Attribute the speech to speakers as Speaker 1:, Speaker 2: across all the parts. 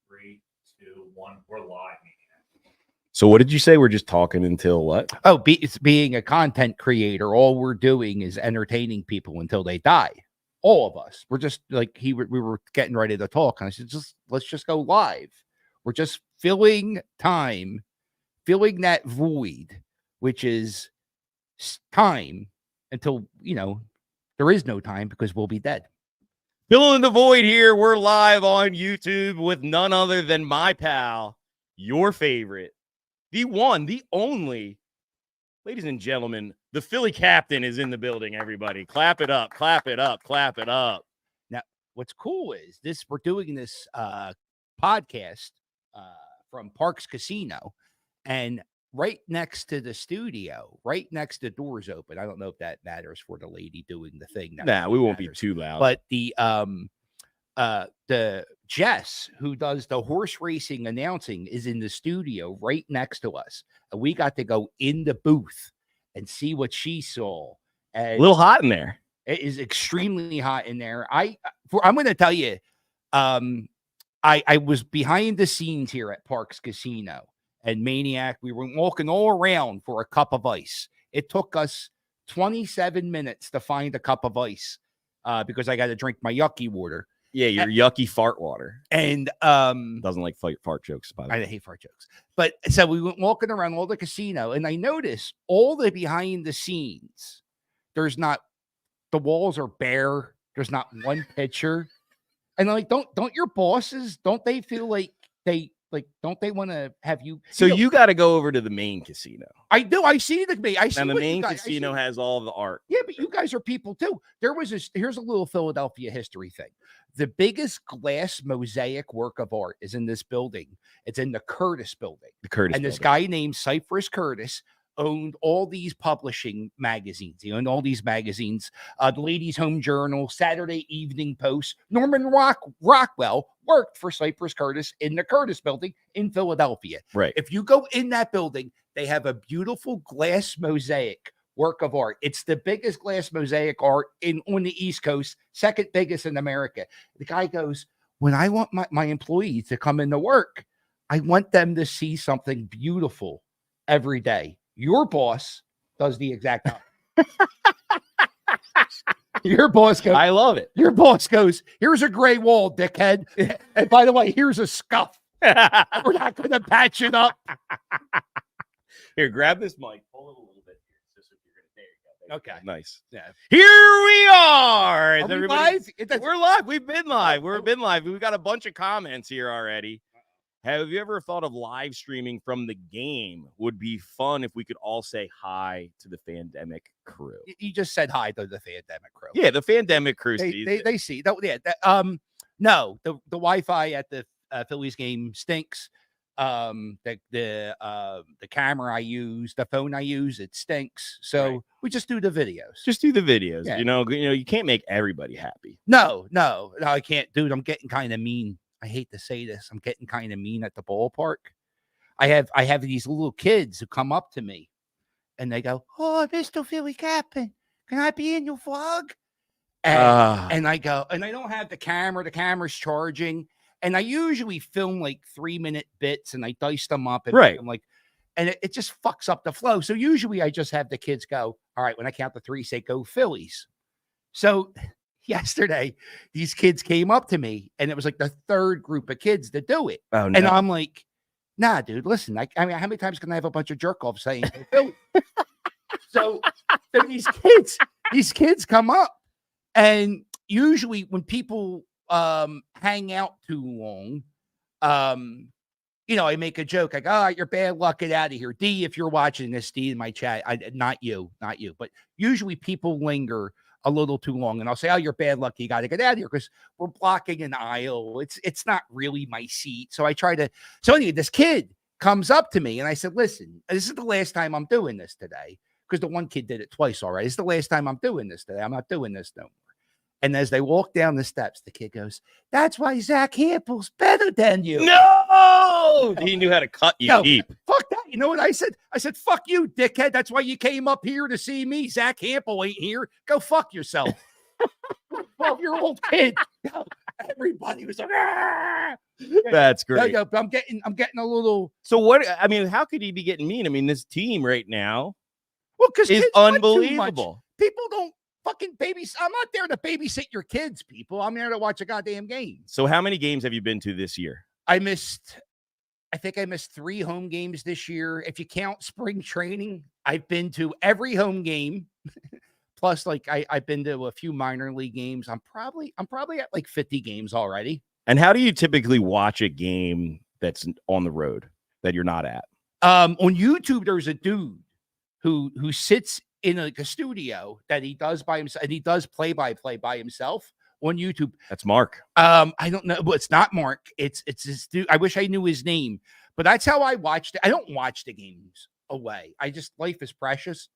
Speaker 1: 3, 2, 1. We're live.
Speaker 2: So what did you say? We're just talking until what?
Speaker 3: Oh, it's being a content creator. All we're doing is entertaining people until they die. All of us. We're just like we were getting ready to talk, and I said, let's just go live. We're just filling time, filling that void, which is time until there is no time because we'll be dead.
Speaker 2: Filling the void here. We're live on YouTube with none other than my pal, your favorite, the one, the only, ladies and gentlemen, the Philly captain is in the building, everybody. Clap it up, clap it up, clap it up.
Speaker 3: Now, what's cool is we're doing this podcast from Parx Casino, and right next to the studio, right next to doors open. I don't know if that matters for the lady doing the thing.
Speaker 2: Nah, we won't be too loud.
Speaker 3: But the Jess, who does the horse racing announcing, is in the studio right next to us. And we got to go in the booth and see what she saw. And
Speaker 2: a little hot in there.
Speaker 3: It is extremely hot in there. I'm going to tell you, I was behind the scenes here at Parx Casino and Maniac. We were walking all around for a cup of ice. It took us 27 minutes to find a cup of ice because I got to drink my yucky water.
Speaker 2: Yeah, your yucky fart water.
Speaker 3: And
Speaker 2: doesn't like fart jokes, by the way.
Speaker 3: I hate fart jokes. But so we went walking around all the casino, and I noticed all the behind the scenes. The walls are bare. There's not one picture. And I'm like, don't your bosses, don't they feel like don't they want to have you?
Speaker 2: So you got to go over to the main casino.
Speaker 3: I do. I see the
Speaker 2: main casino has all the art.
Speaker 3: Yeah, but you guys are people too. Here's a little Philadelphia history thing. The biggest glass mosaic work of art is in this building. It's in the Curtis building. This guy named Cypress Curtis owned all these publishing magazines. He owned all these magazines, the Ladies' Home Journal, Saturday Evening Post. Norman Rockwell worked for Cypress Curtis in the Curtis building in Philadelphia.
Speaker 2: Right.
Speaker 3: If you go in that building, they have a beautiful glass mosaic work of art. It's the biggest glass mosaic art on the East Coast, second biggest in America. The guy goes, when I want my employees to come into work, I want them to see something beautiful every day. Your boss does the exact opposite. Your boss goes,
Speaker 2: I love it.
Speaker 3: Your boss goes, here's a gray wall, dickhead. And by the way, here's a scuff. We're not going to patch it up.
Speaker 2: Here, grab this mic. Pull it a little bit here. Just so you're gonna, there you go.
Speaker 3: Okay.
Speaker 2: Nice.
Speaker 3: Yeah.
Speaker 2: Here we are.
Speaker 3: Are we live?
Speaker 2: We're live. We've been live. We've been live. We've got a bunch of comments here already. Have you ever thought of live streaming from the game? Would be fun if we could all say hi to the Fandemic crew.
Speaker 3: You just said hi to the Fandemic crew.
Speaker 2: Yeah, the Fandemic crew.
Speaker 3: They see that. Yeah. No, the Wi-Fi at the Phillies game stinks. The camera I use, the phone I use, it stinks. So right. We just do the videos.
Speaker 2: Just do the videos.
Speaker 3: Yeah.
Speaker 2: You know, you can't make everybody happy.
Speaker 3: No, I can't, dude. I'm getting kind of mean. I hate to say this. I'm getting kind of mean at the ballpark. I have these little kids who come up to me and they go, "Oh, Mr. Philly Captain, can I be in your vlog?" And I go, and I don't have the camera. The camera's charging. And I usually film like 3-minute bits and I dice them up. And
Speaker 2: right.
Speaker 3: I'm like, and it just fucks up the flow. So usually I just have the kids go, all right, when I count to 3, say, go Phillies. So yesterday, these kids came up to me and it was like the third group of kids to do it.
Speaker 2: Oh, no.
Speaker 3: And I'm like, nah, dude, listen, I mean, how many times can I have a bunch of jerk offs saying go Phillies? so these kids come up, and usually when people hang out too long, I make a joke like, "Oh, you're bad luck, get out of here." D, if you're watching this, D, in my chat, not you, but usually people linger a little too long, and I'll say, "Oh, you're bad luck, you got to get out of here," because we're blocking an aisle. It's not really my seat. So I try to. So anyway, this kid comes up to me, and I said, "Listen, this is the last time I'm doing this today," because the one kid did it twice already. It's the last time I'm doing this today. I'm not doing this no more. And as they walk down the steps, the kid goes, "That's why Zach Hampel's better than you."
Speaker 2: No! He knew how to cut you deep.
Speaker 3: Fuck that. You know what I said? I said, "Fuck you, dickhead. That's why you came up here to see me. Zach Hampel ain't here. Go fuck yourself." 12-year-old kid. Everybody was like, "Ah!"
Speaker 2: That's
Speaker 3: No,
Speaker 2: great.
Speaker 3: no, but I'm getting a little.
Speaker 2: So what? I mean, how could he be getting mean? I mean, this team right now
Speaker 3: Well, because
Speaker 2: is
Speaker 3: kids want too much.
Speaker 2: unbelievable.
Speaker 3: People don't fucking babysit. I'm not there to babysit your kids, people. I'm there to watch a goddamn game.
Speaker 2: So how many games have you been to this year?
Speaker 3: I think I missed 3 home games this year. If you count spring training, I've been to every home game. Plus, like I've been to a few minor league games. I'm probably at like 50 games already.
Speaker 2: And how do you typically watch a game that's on the road that you're not at?
Speaker 3: On YouTube, there's a dude who sits in a studio that he does by himself, and he does play-by-play by himself on YouTube.
Speaker 2: That's Mark.
Speaker 3: I don't know, but it's not Mark. It's this dude. I wish I knew his name, but that's how I watched it. I don't watch the games away. Life is precious.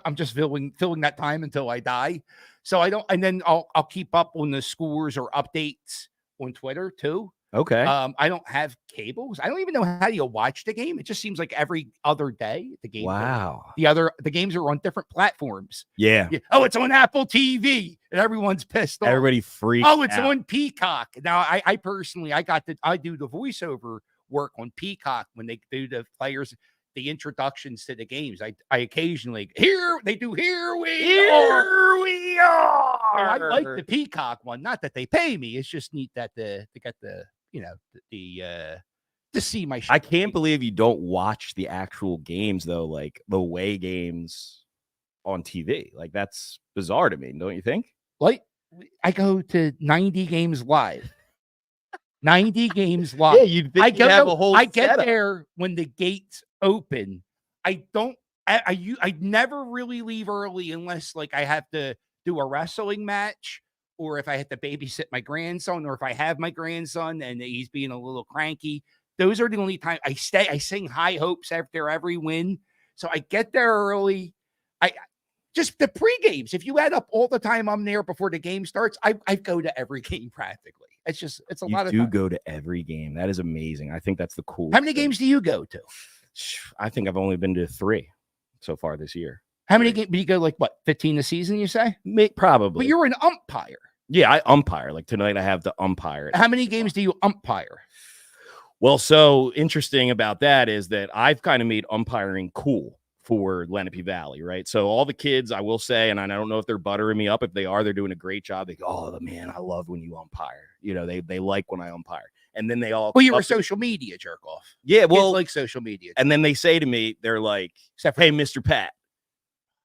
Speaker 3: I'm just filling that time until I die. So I don't, and then I'll keep up on the scores or updates on Twitter too.
Speaker 2: Okay.
Speaker 3: I don't have cables. I don't even know how you watch the game. It just seems like every other day the game.
Speaker 2: Wow.
Speaker 3: The games are on different platforms.
Speaker 2: Yeah.
Speaker 3: Oh, it's on Apple TV, and everyone's pissed off.
Speaker 2: Everybody freaks.
Speaker 3: Oh, it's
Speaker 2: out.
Speaker 3: on Peacock. Now, I personally, I do the voiceover work on Peacock when they do the players, the introductions to the games. I occasionally here we are. I like the Peacock one. Not that they pay me. It's just neat that to get the to see my.
Speaker 2: I can't believe you don't watch the actual games though, like the away games on TV. Like that's bizarre to me, don't you think?
Speaker 3: Like I go to 90 games live. 90 games live.
Speaker 2: Yeah, you'd think you'd have a whole
Speaker 3: I get
Speaker 2: setup.
Speaker 3: there when the gates open. I never really leave early unless like I have to do a wrestling match, or if I have to babysit my grandson, or if I have my grandson and he's being a little cranky. Those are the only time I stay. I sing high hopes after every win. So I get there early. I just the pre-games. If you add up all the time I'm there before the game starts, I go to every game practically. It's a lot of time.
Speaker 2: You do go to every game. That is amazing. I think that's the coolest.
Speaker 3: How many games do you go to?
Speaker 2: I think I've only been to 3 so far this year.
Speaker 3: How many games do you go? Like what, 15 a season? You say?
Speaker 2: Probably.
Speaker 3: But you're an umpire.
Speaker 2: Yeah, I umpire. Like tonight, I have to umpire.
Speaker 3: How many games do you umpire?
Speaker 2: Well, so interesting about that is that I've kind of made umpiring cool for Lenape Valley, right? So all the kids, I will say, and I don't know if they're buttering me up. If they are, they're doing a great job. They go, "Oh, man, I love when you umpire." You know, they like when I umpire. And then they all.
Speaker 3: Well, you were social media jerk off.
Speaker 2: Yeah, well,
Speaker 3: kids like social media.
Speaker 2: And then they say to me, they're like, "Hey, Mr. Pat,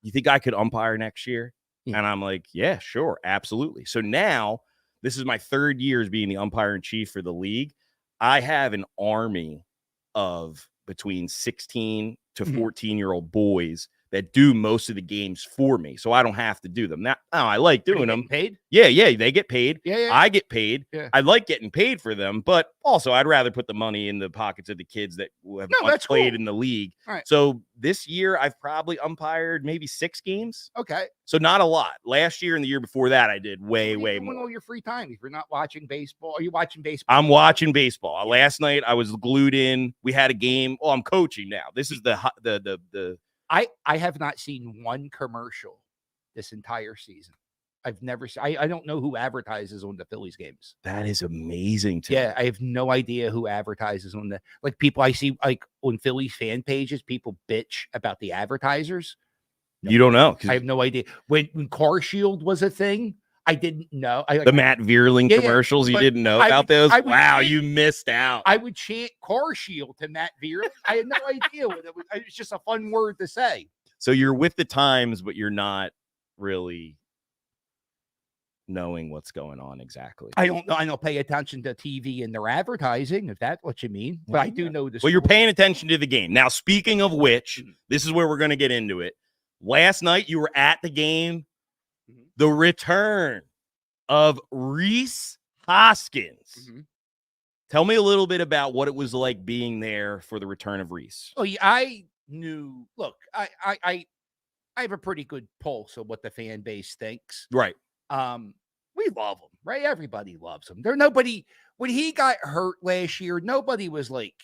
Speaker 2: you think I could umpire next year?"
Speaker 3: Yeah.
Speaker 2: And I'm like, "Yeah, sure, absolutely." So now this is my 3rd year as being the umpire in chief for the league. I have an army of between 16 to 14-year-old boys that do most of the games for me, so I don't have to do them. Now, I like doing them.
Speaker 3: Paid?
Speaker 2: Yeah, they get paid.
Speaker 3: Yeah.
Speaker 2: I get paid.
Speaker 3: Yeah.
Speaker 2: I like getting paid for them, but also I'd rather put the money in the pockets of the kids that have played in the league.
Speaker 3: All right.
Speaker 2: So this year I've probably umpired maybe 6 games.
Speaker 3: Okay.
Speaker 2: So not a lot. Last year and the year before that, I did way more.
Speaker 3: All your free time. If you're not watching baseball, are you watching baseball?
Speaker 2: I'm watching baseball. Last night I was glued in. We had a game. Oh, I'm coaching now. This is the
Speaker 3: I have not seen one commercial this entire season. I've never seen. I don't know who advertises on the Phillies games.
Speaker 2: That is amazing to me.
Speaker 3: I have no idea who advertises on the people I see like on Phillies fan pages. People bitch about the advertisers.
Speaker 2: You don't know.
Speaker 3: I have no idea. When Car Shield was a thing, I didn't know.
Speaker 2: The Matt Vierling commercials, you didn't know about those? Wow, you missed out.
Speaker 3: I would chant Car Shield to Matt Vierling. I had no idea what it was. It's just a fun word to say.
Speaker 2: So you're with the times, but you're not really knowing what's going on exactly.
Speaker 3: I don't know. I don't pay attention to TV and their advertising, if that's what you mean. But I do know this.
Speaker 2: Well, you're paying attention to the game. Now, speaking of which, this is where we're going to get into it. Last night, you were at the game. The return of Rhys Hoskins. Tell me a little bit about what it was like being there for the return of Rhys.
Speaker 3: Oh, yeah, I knew. Look, I have a pretty good pulse of what the fan base thinks.
Speaker 2: Right.
Speaker 3: We love him, right? Everybody loves him. Nobody when he got hurt last year, nobody was like,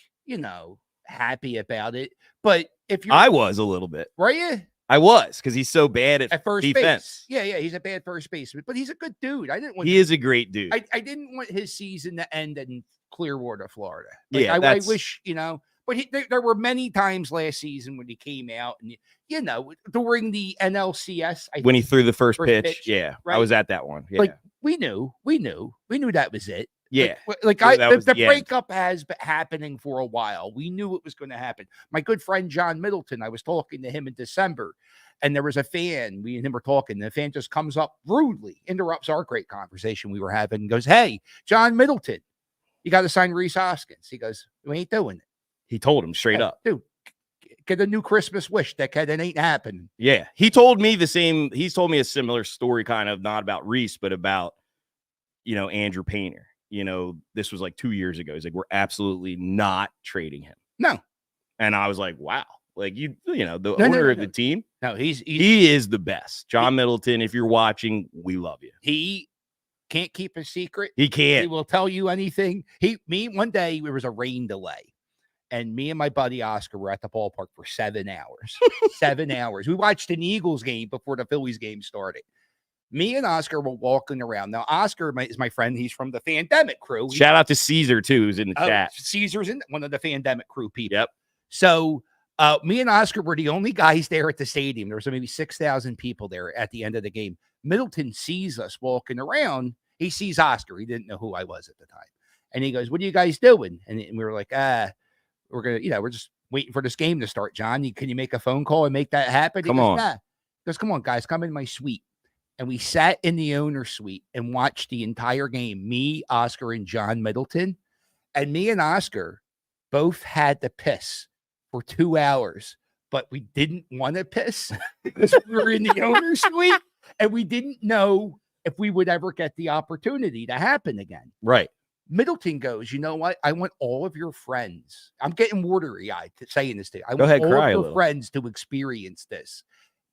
Speaker 3: happy about it. But if you're,
Speaker 2: I was a little bit.
Speaker 3: Were you?
Speaker 2: I was, because he's so bad
Speaker 3: at first
Speaker 2: defense.
Speaker 3: base. Yeah, he's a bad first baseman, but he's a good dude. I didn't want
Speaker 2: He is a great dude.
Speaker 3: I didn't want his season to end in Clearwater, Florida.
Speaker 2: Yeah,
Speaker 3: I wish, but there were many times last season when he came out and, during the NLCS,
Speaker 2: when he threw the first pitch.
Speaker 3: pitch,
Speaker 2: Yeah, I
Speaker 3: right?
Speaker 2: was at that one. Yeah.
Speaker 3: Like, we knew that was it.
Speaker 2: Yeah.
Speaker 3: The
Speaker 2: the
Speaker 3: breakup has been happening for a while. We knew it was going to happen. My good friend John Middleton, I was talking to him in December, and there was a fan. We and him were talking. And the fan just comes up rudely, interrupts our great conversation we were having, and goes, "Hey, John Middleton, you got to sign Rhys Hoskins." He goes, "We ain't doing it."
Speaker 2: He told him straight up,
Speaker 3: dude. Get a new Christmas wish, dickhead. It ain't happening.
Speaker 2: Yeah, he told me the same. He's told me a similar story, kind of not about Rhys, but about Andrew Painter. This was like 2 years ago. He's like, we're absolutely not trading him.
Speaker 3: No.
Speaker 2: And I was like, wow. Like, the owner of the team.
Speaker 3: No,
Speaker 2: he is the best. John Middleton, if you're watching, we love you.
Speaker 3: He can't keep a secret.
Speaker 2: He can't.
Speaker 3: He will tell you anything. One day there was a rain delay, and me and my buddy Oscar were at the ballpark for 7 hours. 7 hours. We watched an Eagles game before the Phillies game started. Me and Oscar were walking around. Now, Oscar is my friend. He's from the Fandemic crew.
Speaker 2: Shout out to Caesar, too, who's in the chat.
Speaker 3: Caesar's one of the Fandemic crew people.
Speaker 2: Yep.
Speaker 3: So me and Oscar were the only guys there at the stadium. There was maybe 6,000 people there at the end of the game. Middleton sees us walking around. He sees Oscar. He didn't know who I was at the time. And he goes, "What are you guys doing?" And we were like, we're just waiting for this game to start, John. Can you make a phone call and make that happen?
Speaker 2: Come on.
Speaker 3: Nah. He goes, "Come on, guys, come in my suite." And we sat in the owner's suite and watched the entire game. Me, Oscar, and John Middleton. And me and Oscar both had to piss for 2 hours, but we didn't want to piss because we were in the owner's suite and we didn't know if we would ever get the opportunity to happen again.
Speaker 2: Right.
Speaker 3: Middleton goes, "You know what? I want all of your friends." I'm getting watery-eyed saying this to you. I
Speaker 2: Go
Speaker 3: want
Speaker 2: ahead,
Speaker 3: all
Speaker 2: cry
Speaker 3: of
Speaker 2: a
Speaker 3: your
Speaker 2: little.
Speaker 3: friends to experience this.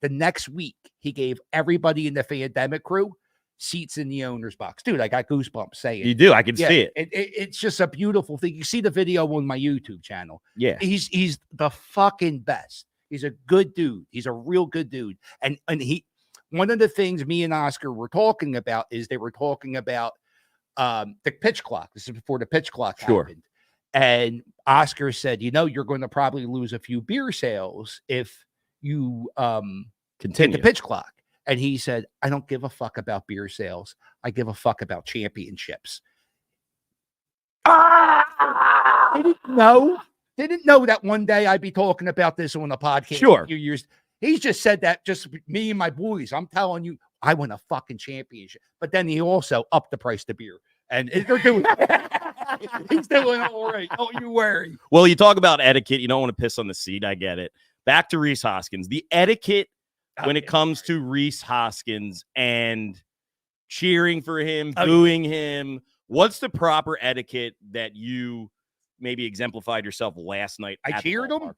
Speaker 3: The next week, he gave everybody in the Fandemic crew seats in the owner's box. Dude, I got goosebumps saying
Speaker 2: You do. I can see it.
Speaker 3: It's just a beautiful thing. You see the video on my YouTube channel.
Speaker 2: Yeah.
Speaker 3: He's the fucking best. He's a good dude. He's a real good dude. And one of the things me and Oscar were talking about is they were talking about the pitch clock. This is before the pitch clock happened. And Oscar said, "You're going to probably lose a few beer sales if you
Speaker 2: Continue
Speaker 3: the pitch clock." And he said, "I don't give a fuck about beer sales. I give a fuck about championships." Didn't know that one day I'd be talking about this on a podcast.
Speaker 2: Sure.
Speaker 3: In a few years. He's just said that just me and my boys. I'm telling you, I won a fucking championship. But then he also upped the price of beer. And they're doing he's doing all right. Don't you worry.
Speaker 2: Well, you talk about etiquette. You don't want to piss on the seat. I get it. Back to Rhys Hoskins. The etiquette when it comes to Rhys Hoskins and cheering for him, booing him. What's the proper etiquette that you maybe exemplified yourself last night?
Speaker 3: I cheered him.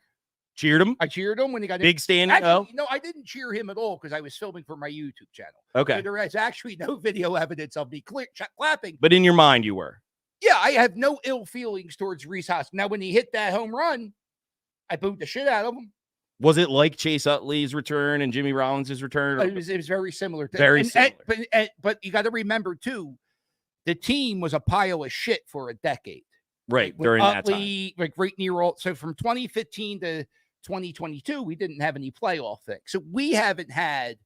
Speaker 2: Cheered him?
Speaker 3: I cheered him when he got
Speaker 2: big standing.
Speaker 3: No, I didn't cheer him at all because I was filming for my YouTube channel.
Speaker 2: Okay.
Speaker 3: So there is actually no video evidence of me clapping.
Speaker 2: But in your mind, you were.
Speaker 3: Yeah, I have no ill feelings towards Rhys Hoskins. Now, when he hit that home run, I booed the shit out of him.
Speaker 2: Was it like Chase Utley's return and Jimmy Rollins' return?
Speaker 3: It was very similar.
Speaker 2: Similar.
Speaker 3: But you got to remember, too, the team was a pile of shit for a decade.
Speaker 2: Right,
Speaker 3: With
Speaker 2: during
Speaker 3: Utley,
Speaker 2: that time.
Speaker 3: right near all. So from 2015 to 2022, we didn't have any playoff things. So we haven't had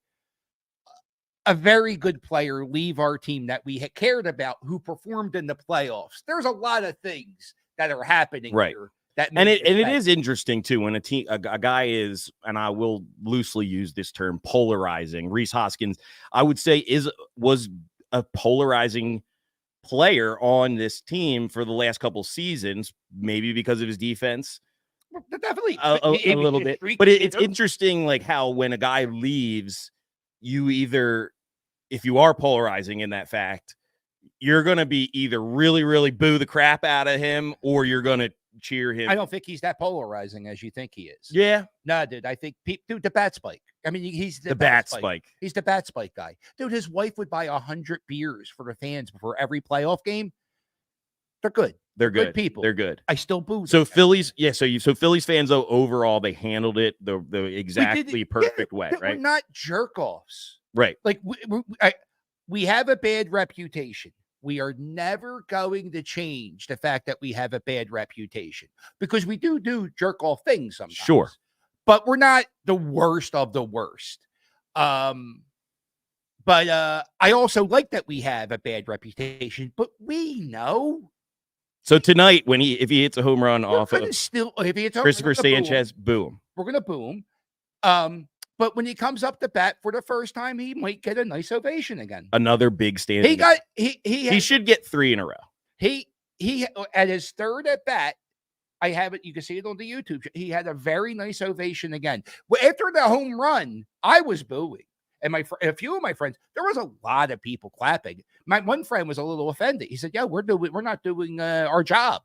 Speaker 3: a very good player leave our team that we had cared about who performed in the playoffs. There's a lot of things that are happening here.
Speaker 2: It is interesting too when a guy is, and I will loosely use this term, polarizing. Rhys Hoskins, I would say, was a polarizing player on this team for the last couple seasons, maybe because of his defense.
Speaker 3: Definitely
Speaker 2: a little bit, but it's interesting, like how when a guy leaves, you either, if you are polarizing in that fact, you're going to be either really, really boo the crap out of him, or you're going to cheer him.
Speaker 3: I don't think he's that polarizing as you think he is.
Speaker 2: Yeah.
Speaker 3: No, dude, I think, dude, the bat spike. I mean, he's
Speaker 2: the bat spike.
Speaker 3: He's the bat spike guy. Dude, his wife would buy 100 beers for the fans before every playoff game. They're good.
Speaker 2: They're good.
Speaker 3: people.
Speaker 2: They're good.
Speaker 3: I still boo.
Speaker 2: So Phillies, yeah. So Phillies fans, though, overall, they handled it the exactly perfect way,
Speaker 3: We're
Speaker 2: right?
Speaker 3: not jerk offs.
Speaker 2: Right.
Speaker 3: Like we have a bad reputation. We are never going to change the fact that we have a bad reputation because we do jerk off things sometimes.
Speaker 2: Sure.
Speaker 3: But we're not the worst of the worst. But I also like that we have a bad reputation, but we know.
Speaker 2: So tonight, if he hits a home run off of
Speaker 3: if he hits
Speaker 2: Christopher Sanchez, boo him.
Speaker 3: We're gonna boo him. But when he comes up to bat for the first time, he might get a nice ovation again.
Speaker 2: Another big standing. He should get 3 in a row.
Speaker 3: He at his third at bat. I have it. You can see it on the YouTube. He had a very nice ovation again. Well, after the home run, I was booing. And a few of my friends, there was a lot of people clapping. My one friend was a little offended. He said, "Yeah, we're not doing our job.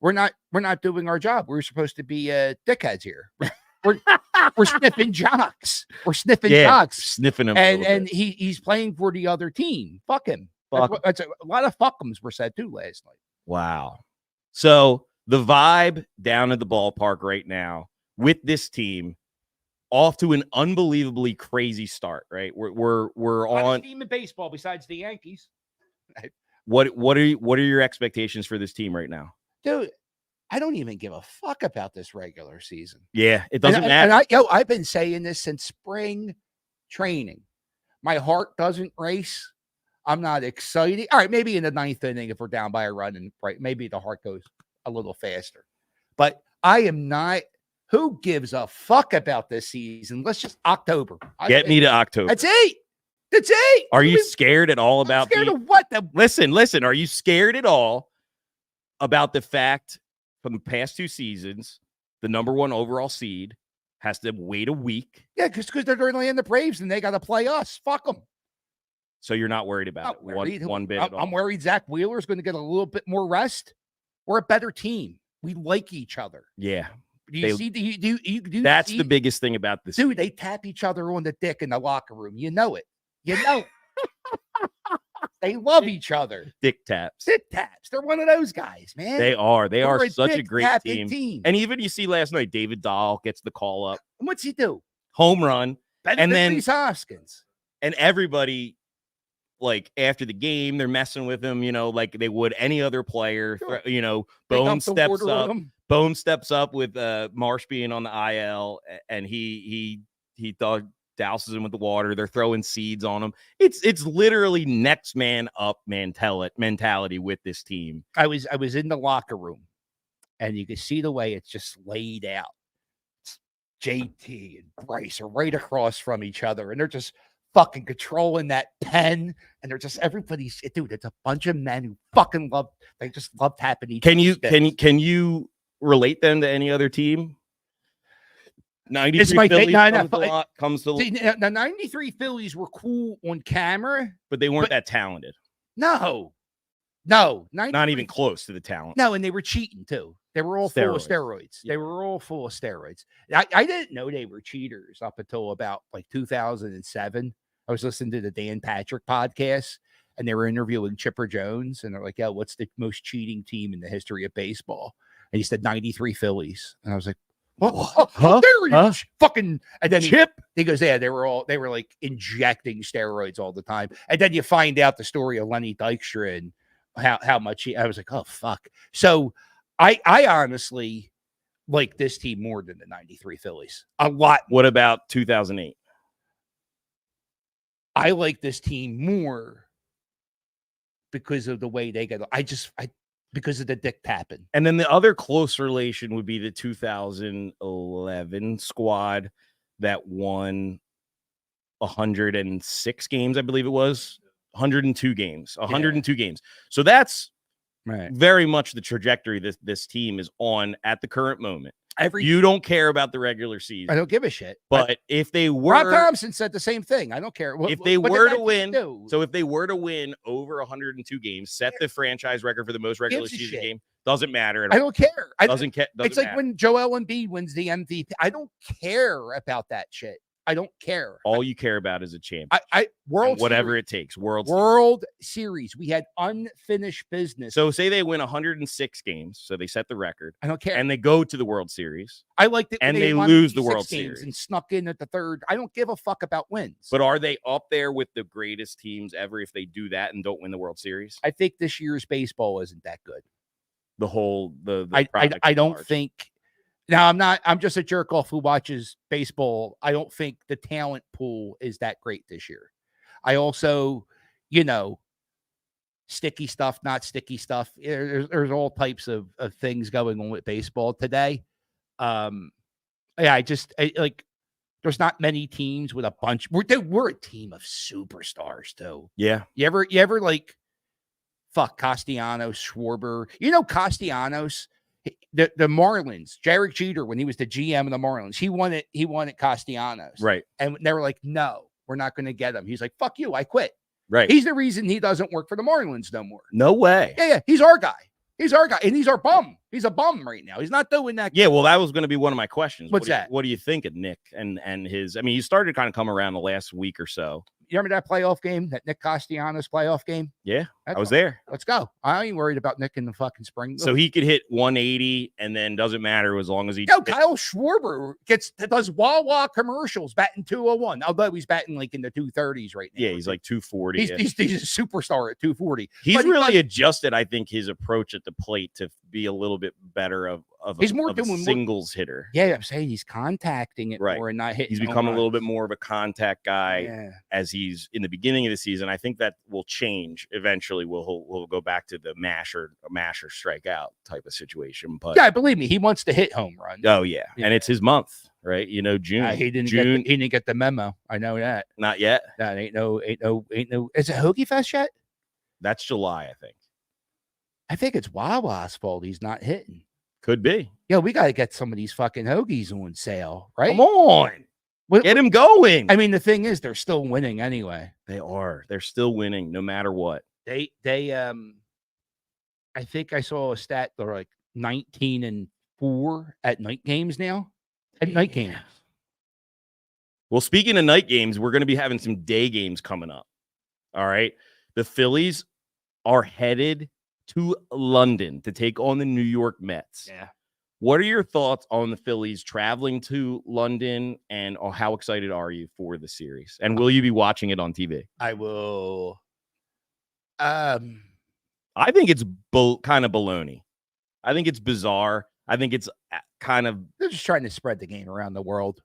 Speaker 3: We're not doing our job. We're supposed to be dickheads here. We're sniffing jocks. We're sniffing jocks,
Speaker 2: sniffing him."
Speaker 3: And he's playing for the other team. Fuck him. That's a lot of fuckums were said too last night.
Speaker 2: Wow. So the vibe down at the ballpark right now with this team, off to an unbelievably crazy start, right? We're on
Speaker 3: team in baseball besides the Yankees.
Speaker 2: What are your expectations for this team right now?
Speaker 3: Dude, I don't even give a fuck about this regular season.
Speaker 2: Yeah, it doesn't matter.
Speaker 3: And I've been saying this since spring training. My heart doesn't race. I'm not excited. All right, maybe in the 9th inning if we're down by a run and maybe the heart goes a little faster. But I am not. Who gives a fuck about this season? Let's just October.
Speaker 2: Get me to October.
Speaker 3: That's it.
Speaker 2: Are you scared at all about
Speaker 3: scared of what?
Speaker 2: Listen. Are you scared at all about the fact from the past 2 seasons, the number 1 overall seed has to wait a week?
Speaker 3: Yeah, because they're playing the Braves and they got to play us. Fuck them.
Speaker 2: So you're not worried about one bit at all?
Speaker 3: I'm worried Zach Wheeler's going to get a little bit more rest. We're a better team. We like each other.
Speaker 2: Yeah.
Speaker 3: That's
Speaker 2: the biggest thing about this.
Speaker 3: Dude, they tap each other on the dick in the locker room. You know it. They love each other.
Speaker 2: Dick taps.
Speaker 3: They're one of those guys, man.
Speaker 2: They are. They are such a great team. And even you see last night, David Dahl gets the call up.
Speaker 3: What's he do?
Speaker 2: Home run. And then
Speaker 3: Hoskins.
Speaker 2: And everybody, like after the game, they're messing with him, like they would any other player.
Speaker 3: Sure.
Speaker 2: Bone steps up. Bone steps up with Marsh being on the IL, and he douses him with the water. They're throwing seeds on him. It's literally next man up mentality with this team.
Speaker 3: I was in the locker room, and you can see the way it's just laid out. JT and Bryce are right across from each other, and they're just fucking controlling that pen, and they're just everybody's dude. It's a bunch of men who fucking love. They just love tapping each.
Speaker 2: Can you relate them to any other team? 93 Phillies comes to
Speaker 3: the 93 Phillies were cool on camera,
Speaker 2: but they weren't that talented.
Speaker 3: No,
Speaker 2: not even close to the talent.
Speaker 3: No, and they were cheating too. They were all full of steroids. Yeah. They were all full of steroids. I didn't know they were cheaters up until about like 2007. I was listening to the Dan Patrick podcast, and they were interviewing Chipper Jones, and they're like, "Yeah, what's the most cheating team in the history of baseball?" And he said 93 Phillies, and I was like, "What? Fucking!" And then he goes, "Yeah, they were like injecting steroids all the time." And then you find out the story of Lenny Dykstra and how much I was like, "Oh fuck!" So I honestly like this team more than the 93 Phillies a lot.
Speaker 2: What about 2008?
Speaker 3: I like this team more because of the way they get. Because of the dick tapping.
Speaker 2: And then the other close relation would be the 2011 squad that won 106 games, I believe it was. 102 games. So that's very much the trajectory this team is on at the current moment. You don't care about the regular season.
Speaker 3: I don't give a shit.
Speaker 2: But if they were,
Speaker 3: Rob Thompson said the same thing. I don't care.
Speaker 2: If they were to win, so if they were to win over 102 games, set the franchise record for the most regular season game, doesn't matter.
Speaker 3: I don't care.
Speaker 2: Doesn't care.
Speaker 3: It's like when Joel Embiid wins the MVP. I don't care about that shit. I don't care.
Speaker 2: All you care about is a champion.
Speaker 3: World
Speaker 2: Whatever
Speaker 3: Series.
Speaker 2: it takes. World
Speaker 3: Series. We had unfinished business.
Speaker 2: So say they win 106 games, so they set the record.
Speaker 3: I don't care.
Speaker 2: And they go to the World Series.
Speaker 3: I liked it.
Speaker 2: And
Speaker 3: when
Speaker 2: they
Speaker 3: won
Speaker 2: lose the
Speaker 3: 86
Speaker 2: World
Speaker 3: games
Speaker 2: Series.
Speaker 3: and snuck in at the third. I don't give a fuck about wins.
Speaker 2: But are they up there with the greatest teams ever if they do that and don't win the World Series?
Speaker 3: I think this year's baseball isn't that good.
Speaker 2: The whole
Speaker 3: I don't think. Now I'm just a jerk off who watches baseball. I don't think the talent pool is that great this year. I also, sticky stuff, not sticky stuff. There's all types of things going on with baseball today. There's not many teams with a bunch. We're a team of superstars too.
Speaker 2: Yeah.
Speaker 3: You ever like fuck Castellanos, Schwarber? Castellanos, the Marlins, Derek Jeter, when he was the GM of the Marlins, he wanted Castellanos.
Speaker 2: Right.
Speaker 3: And they were like, no, we're not going to get him. He's like, fuck you, I quit.
Speaker 2: Right.
Speaker 3: He's the reason he doesn't work for the Marlins no more.
Speaker 2: No way.
Speaker 3: Yeah. He's our guy. And he's our bum. He's a bum right now. He's not doing that.
Speaker 2: Yeah, well, that was going to be one of my questions.
Speaker 3: What's that?
Speaker 2: What do you think of Nick and his? I mean, he started to kind of come around the last week or so.
Speaker 3: You remember that playoff game, that Nick Castellanos playoff game?
Speaker 2: Yeah, I was there.
Speaker 3: Let's go. I ain't worried about Nick in the fucking spring.
Speaker 2: So he could hit 180 and then doesn't matter as long as he.
Speaker 3: Kyle Schwarber does Wawa commercials batting 201. Although he's batting like in the 230s right now.
Speaker 2: Yeah, he's like 240.
Speaker 3: He's a superstar at 240.
Speaker 2: He's really adjusted, I think, his approach at the plate to be a little bit better of
Speaker 3: he's more
Speaker 2: of a
Speaker 3: doing
Speaker 2: singles hitter.
Speaker 3: Yeah, I'm saying he's contacting it more and not hitting.
Speaker 2: He's become a little bit more of a contact guy as he's in the beginning of the season. I think that will change eventually. We'll go back to the mash or strikeout type of situation. But
Speaker 3: yeah, believe me, he wants to hit home run.
Speaker 2: Oh yeah, and it's his month, right? June.
Speaker 3: He didn't get the memo. I know that.
Speaker 2: Not yet.
Speaker 3: That ain't no. Is it Hoagie Fest yet?
Speaker 2: That's July, I think.
Speaker 3: I think it's Wawa's fault he's not hitting.
Speaker 2: Could be.
Speaker 3: Yeah, we got to get some of these fucking hoagies on sale, right?
Speaker 2: Come on. Get him going.
Speaker 3: I mean, the thing is, they're still winning anyway.
Speaker 2: They are. They're still winning no matter what.
Speaker 3: I think I saw a stat. They're like 19-4 at night games now. At night games.
Speaker 2: Well, speaking of night games, we're going to be having some day games coming up. All right. The Phillies are headed to London to take on the New York Mets.
Speaker 3: Yeah.
Speaker 2: What are your thoughts on the Phillies traveling to London, and how excited are you for the series? And will you be watching it on TV?
Speaker 3: I will.
Speaker 2: I think it's kind of baloney. I think it's bizarre. I think it's kind of.
Speaker 3: They're just trying to spread the game around the world,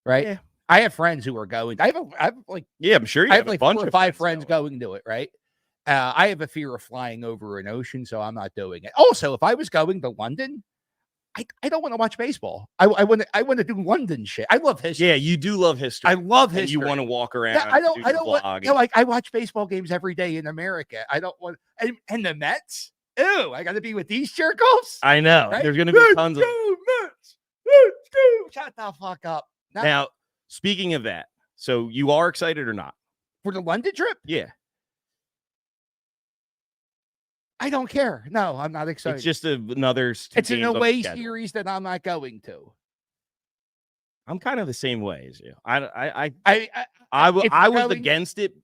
Speaker 3: right?
Speaker 2: Yeah.
Speaker 3: I have friends who are going. I have like.
Speaker 2: Yeah, I'm sure you have
Speaker 3: like
Speaker 2: a bunch
Speaker 3: 4 or
Speaker 2: of
Speaker 3: 5 friends going to it, right? I have a fear of flying over an ocean, so I'm not doing it. Also, if I was going to London, I don't want to watch baseball. I want to do London shit. I love history.
Speaker 2: Yeah, you do love history.
Speaker 3: I love history.
Speaker 2: You want to walk around.
Speaker 3: Yeah, I don't want. Like I watch baseball games every day in America. I don't want. And the Mets. Ew, I got to be with these jerk-offs.
Speaker 2: I know.
Speaker 3: Right?
Speaker 2: There's going to be tons of
Speaker 3: Mets. Let's go. Shut the fuck up.
Speaker 2: Now, speaking of that, so you are excited or not
Speaker 3: for the London trip?
Speaker 2: Yeah.
Speaker 3: I don't care. No, I'm not excited.
Speaker 2: It's just another.
Speaker 3: It's an away series that I'm not going to.
Speaker 2: I'm kind of the same way as you. I was against it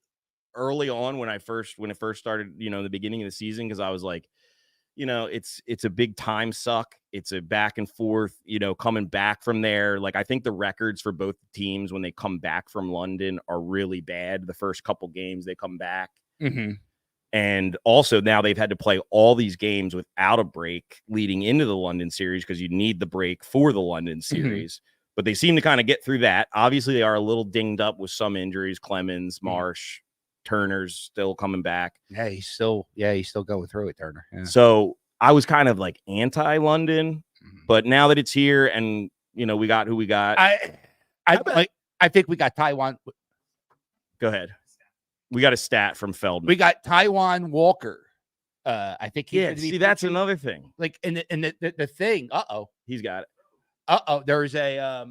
Speaker 2: early on when it first started. In the beginning of the season, because I was like, it's a big time suck. It's a back and forth. Coming back from there. Like I think the records for both teams when they come back from London are really bad. The first couple games they come back.
Speaker 3: Mm-hmm.
Speaker 2: And also now they've had to play all these games without a break leading into the London series because you need the break for the London series. Mm-hmm. But they seem to kind of get through that. Obviously, they are a little dinged up with some injuries. Clemens, Marsh, Turner's still coming back.
Speaker 3: Yeah, he's still going through it, Turner. Yeah.
Speaker 2: So I was kind of like anti-London, but now that it's here and we got who we got.
Speaker 3: I think we got Taiwan.
Speaker 2: Go ahead. We got a stat from Feldman.
Speaker 3: We got Taiwan Walker. I think he's
Speaker 2: see, that's another thing.
Speaker 3: Like, and the thing. He's
Speaker 2: got it.
Speaker 3: There's a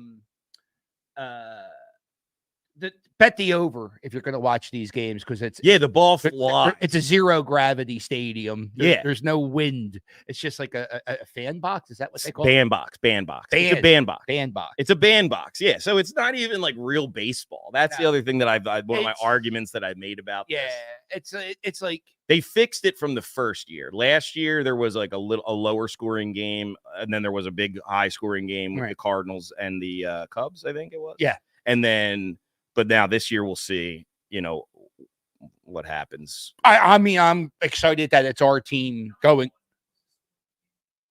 Speaker 3: bet the over if you're going to watch these games because it's
Speaker 2: the ball flies.
Speaker 3: it's a zero gravity stadium.
Speaker 2: Yeah.
Speaker 3: There's no wind. It's just like a fan box. Is that what they call it?
Speaker 2: Bandbox. It's a bandbox.
Speaker 3: Bandbox.
Speaker 2: It's a bandbox. Yeah. So it's not even like real baseball. That's the other thing that one of my
Speaker 3: It's-
Speaker 2: arguments that I've made about
Speaker 3: Yeah,
Speaker 2: this.
Speaker 3: it's like
Speaker 2: They fixed it from the first year. Last year there was like a lower scoring game, and then there was a big high scoring game with
Speaker 3: Right.
Speaker 2: the Cardinals and the Cubs, I think it was.
Speaker 3: Yeah.
Speaker 2: And then, but now this year we'll see, what happens.
Speaker 3: I mean, I'm excited that it's our team going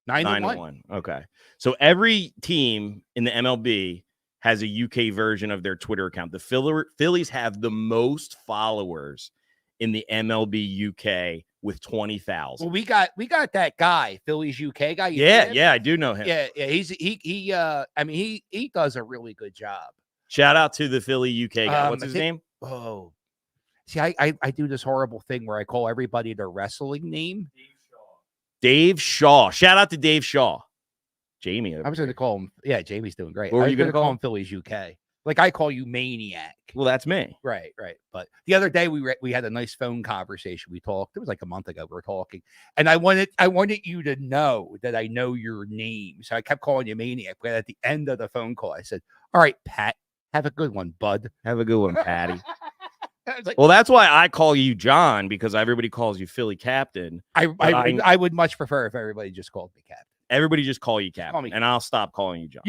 Speaker 3: 9-1.
Speaker 2: 9-1. Okay. So every team in the MLB has a UK version of their Twitter account. The Phillies have the most followers in the MLB UK with 20,000.
Speaker 3: Well, we got that guy, Phillies UK guy. You know
Speaker 2: Yeah,
Speaker 3: him?
Speaker 2: yeah, I do know him.
Speaker 3: Yeah. I mean, he does a really good job.
Speaker 2: Shout out to the Philly UK guy. What's his name?
Speaker 3: Oh, see, I do this horrible thing where I call everybody their wrestling name.
Speaker 2: Dave Shaw. Shout out to Dave Shaw. Jamie.
Speaker 3: I was going to call him. Yeah, Jamie's doing great.
Speaker 2: What were
Speaker 3: I was
Speaker 2: you gonna
Speaker 3: gonna
Speaker 2: call
Speaker 3: him Phillies UK. Like I call you Maniac.
Speaker 2: Well, that's me.
Speaker 3: Right. But the other day we had a nice phone conversation. We talked. It was like a month ago. We were talking, and I wanted you to know that I know your name. So I kept calling you Maniac. But at the end of the phone call, I said, "All right, Pat, have a good one, bud.
Speaker 2: Have a good one, Patty."
Speaker 3: I was like,
Speaker 2: Well, that's why I call you John, because everybody calls you Philly Captain.
Speaker 3: I would much prefer if everybody just called me Captain.
Speaker 2: Everybody just call you Captain,
Speaker 3: call me
Speaker 2: and I'll stop calling you John.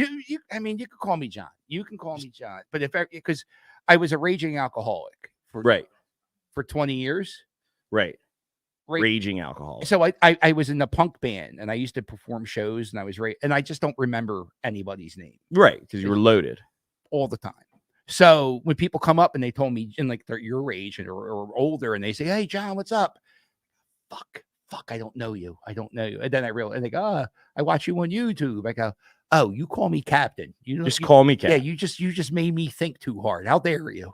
Speaker 3: I mean, you could call me John. You can call me John. But because I was a raging alcoholic for 20 years.
Speaker 2: Right. Raging alcoholic.
Speaker 3: So I was in the punk band and I used to perform shows and I was and I just don't remember anybody's name.
Speaker 2: Right, because you were loaded
Speaker 3: all the time. So when people come up and they told me in like they're your age or older and they say, "Hey John, what's up?" Fuck, I don't know you. And then I realize, and they go, I watch you on YouTube. I go, oh, you call me Captain.
Speaker 2: Call me Captain.
Speaker 3: Yeah, you just made me think too hard. How dare you?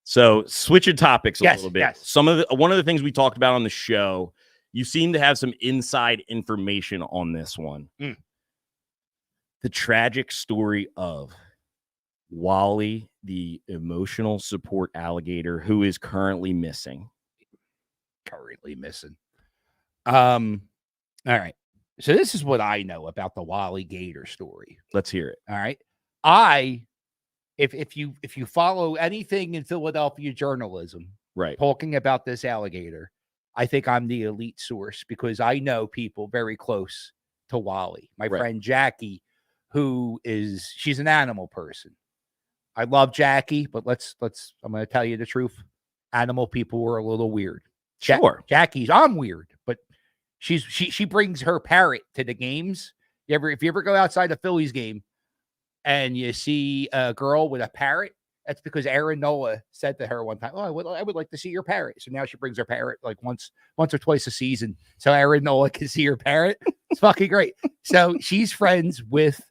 Speaker 2: So switching topics a little bit.
Speaker 3: Yes.
Speaker 2: One of the things we talked about on the show, you seem to have some inside information on this one. The tragic story of Wally, the emotional support alligator, who is currently missing.
Speaker 3: All right. So this is what I know about the Wally Gator story.
Speaker 2: Let's hear it.
Speaker 3: All right. If you follow anything in Philadelphia journalism,
Speaker 2: right,
Speaker 3: talking about this alligator, I think I'm the elite source because I know people very close to Wally. My friend Jackie, she's an animal person. I love Jackie, but I'm going to tell you the truth. Animal people were a little weird.
Speaker 2: Sure.
Speaker 3: I'm weird, but she brings her parrot to the games. If you ever go outside a Phillies game and you see a girl with a parrot, that's because Aaron Nola said to her one time, "Oh, I would like to see your parrot." So now she brings her parrot like once or twice a season, so Aaron Nola can see her parrot. It's fucking great. So she's friends with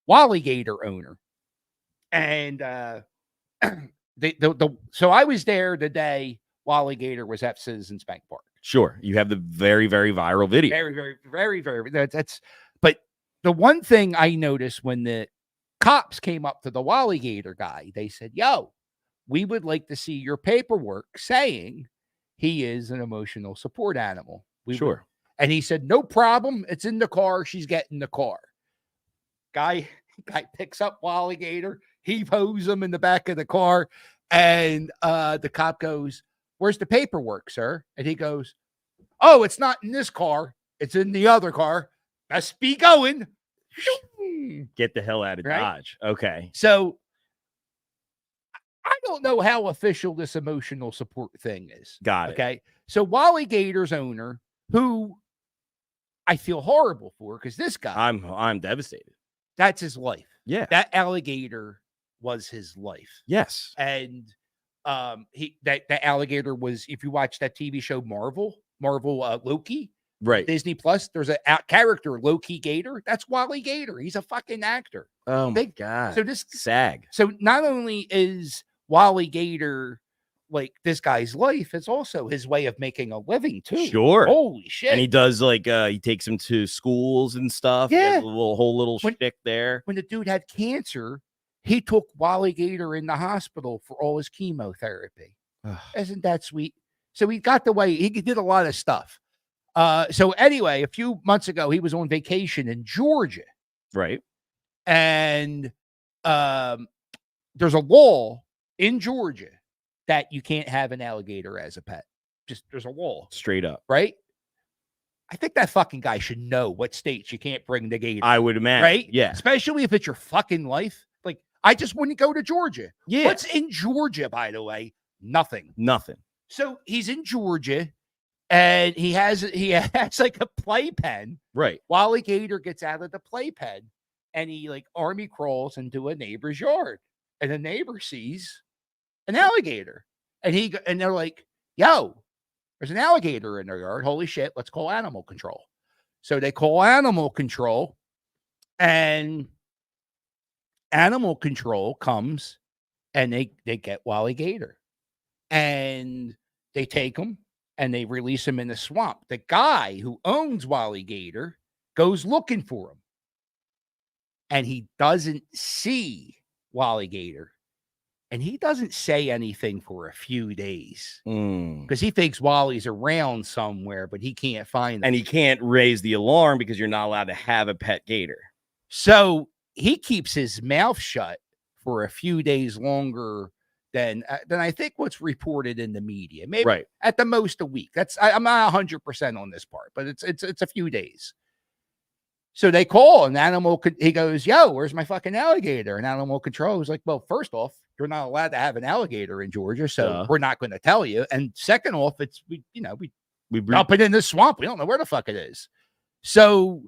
Speaker 3: Wally Gator owner, and so I was there the day Wally Gator was at Citizens Bank Park.
Speaker 2: Sure. You have the very, very viral video.
Speaker 3: Very, very, very, very. But the one thing I noticed when the cops came up to the Wally Gator guy, they said, "Yo, we would like to see your paperwork saying he is an emotional support animal."
Speaker 2: Sure.
Speaker 3: And he said, "No problem. It's in the car. She's getting the car." Guy picks up Wally Gator. He poses him in the back of the car. And the cop goes, "Where's the paperwork, sir?" And he goes, "Oh, it's not in this car. It's in the other car. Best be going."
Speaker 2: Get the hell out of Dodge. Okay.
Speaker 3: So I don't know how official this emotional support thing is.
Speaker 2: Got it.
Speaker 3: Okay. So Wally Gator's owner, who I feel horrible for because this guy,
Speaker 2: I'm devastated.
Speaker 3: That's his life.
Speaker 2: Yeah.
Speaker 3: That alligator was his life.
Speaker 2: Yes.
Speaker 3: And that alligator was, if you watch that TV show Marvel Loki,
Speaker 2: right,
Speaker 3: Disney Plus, there's a character Loki Gator. That's Wally Gator. He's a fucking actor.
Speaker 2: Oh my god.
Speaker 3: So this
Speaker 2: SAG.
Speaker 3: So not only is Wally Gator like this guy's life, it's also his way of making a living too.
Speaker 2: Sure.
Speaker 3: Holy shit.
Speaker 2: And he does he takes him to schools and stuff.
Speaker 3: Yeah.
Speaker 2: Whole little shtick there.
Speaker 3: When the dude had cancer, he took Wally Gator in the hospital for all his chemotherapy. Isn't that sweet? So he got the way he did a lot of stuff. So anyway, a few months ago, he was on vacation in Georgia.
Speaker 2: Right.
Speaker 3: And there's a law in Georgia that you can't have an alligator as a pet. Just there's a law.
Speaker 2: Straight up.
Speaker 3: Right? I think that fucking guy should know what states you can't bring the gator.
Speaker 2: I would imagine.
Speaker 3: Right?
Speaker 2: Yeah.
Speaker 3: Especially if it's your fucking life. Like, I just wouldn't go to Georgia.
Speaker 2: Yeah.
Speaker 3: What's in Georgia, by the way? Nothing. So he's in Georgia and he has like a playpen.
Speaker 2: Right.
Speaker 3: Wally Gator gets out of the playpen and he like army crawls into a neighbor's yard. And the neighbor sees an alligator. And they're like, yo, there's an alligator in their yard. Holy shit, let's call animal control. So they call animal control, and animal control comes and they get Wally Gator. And they take him and they release him in the swamp. The guy who owns Wally Gator goes looking for him. And he doesn't see Wally Gator. And he doesn't say anything for a few days because he thinks Wally's around somewhere, but he can't find him.
Speaker 2: And he can't raise the alarm because you're not allowed to have a pet gator. So
Speaker 3: he keeps his mouth shut for a few days longer than I think what's reported in the media. Maybe at the most a week. I'm not 100% on this part, but it's a few days. So they call an animal. He goes, yo, where's my fucking alligator? And animal control is like, well, first off, you're not allowed to have an alligator in Georgia, so we're not going to tell you. And second off, we dump it in the swamp. We don't know where the fuck it is. So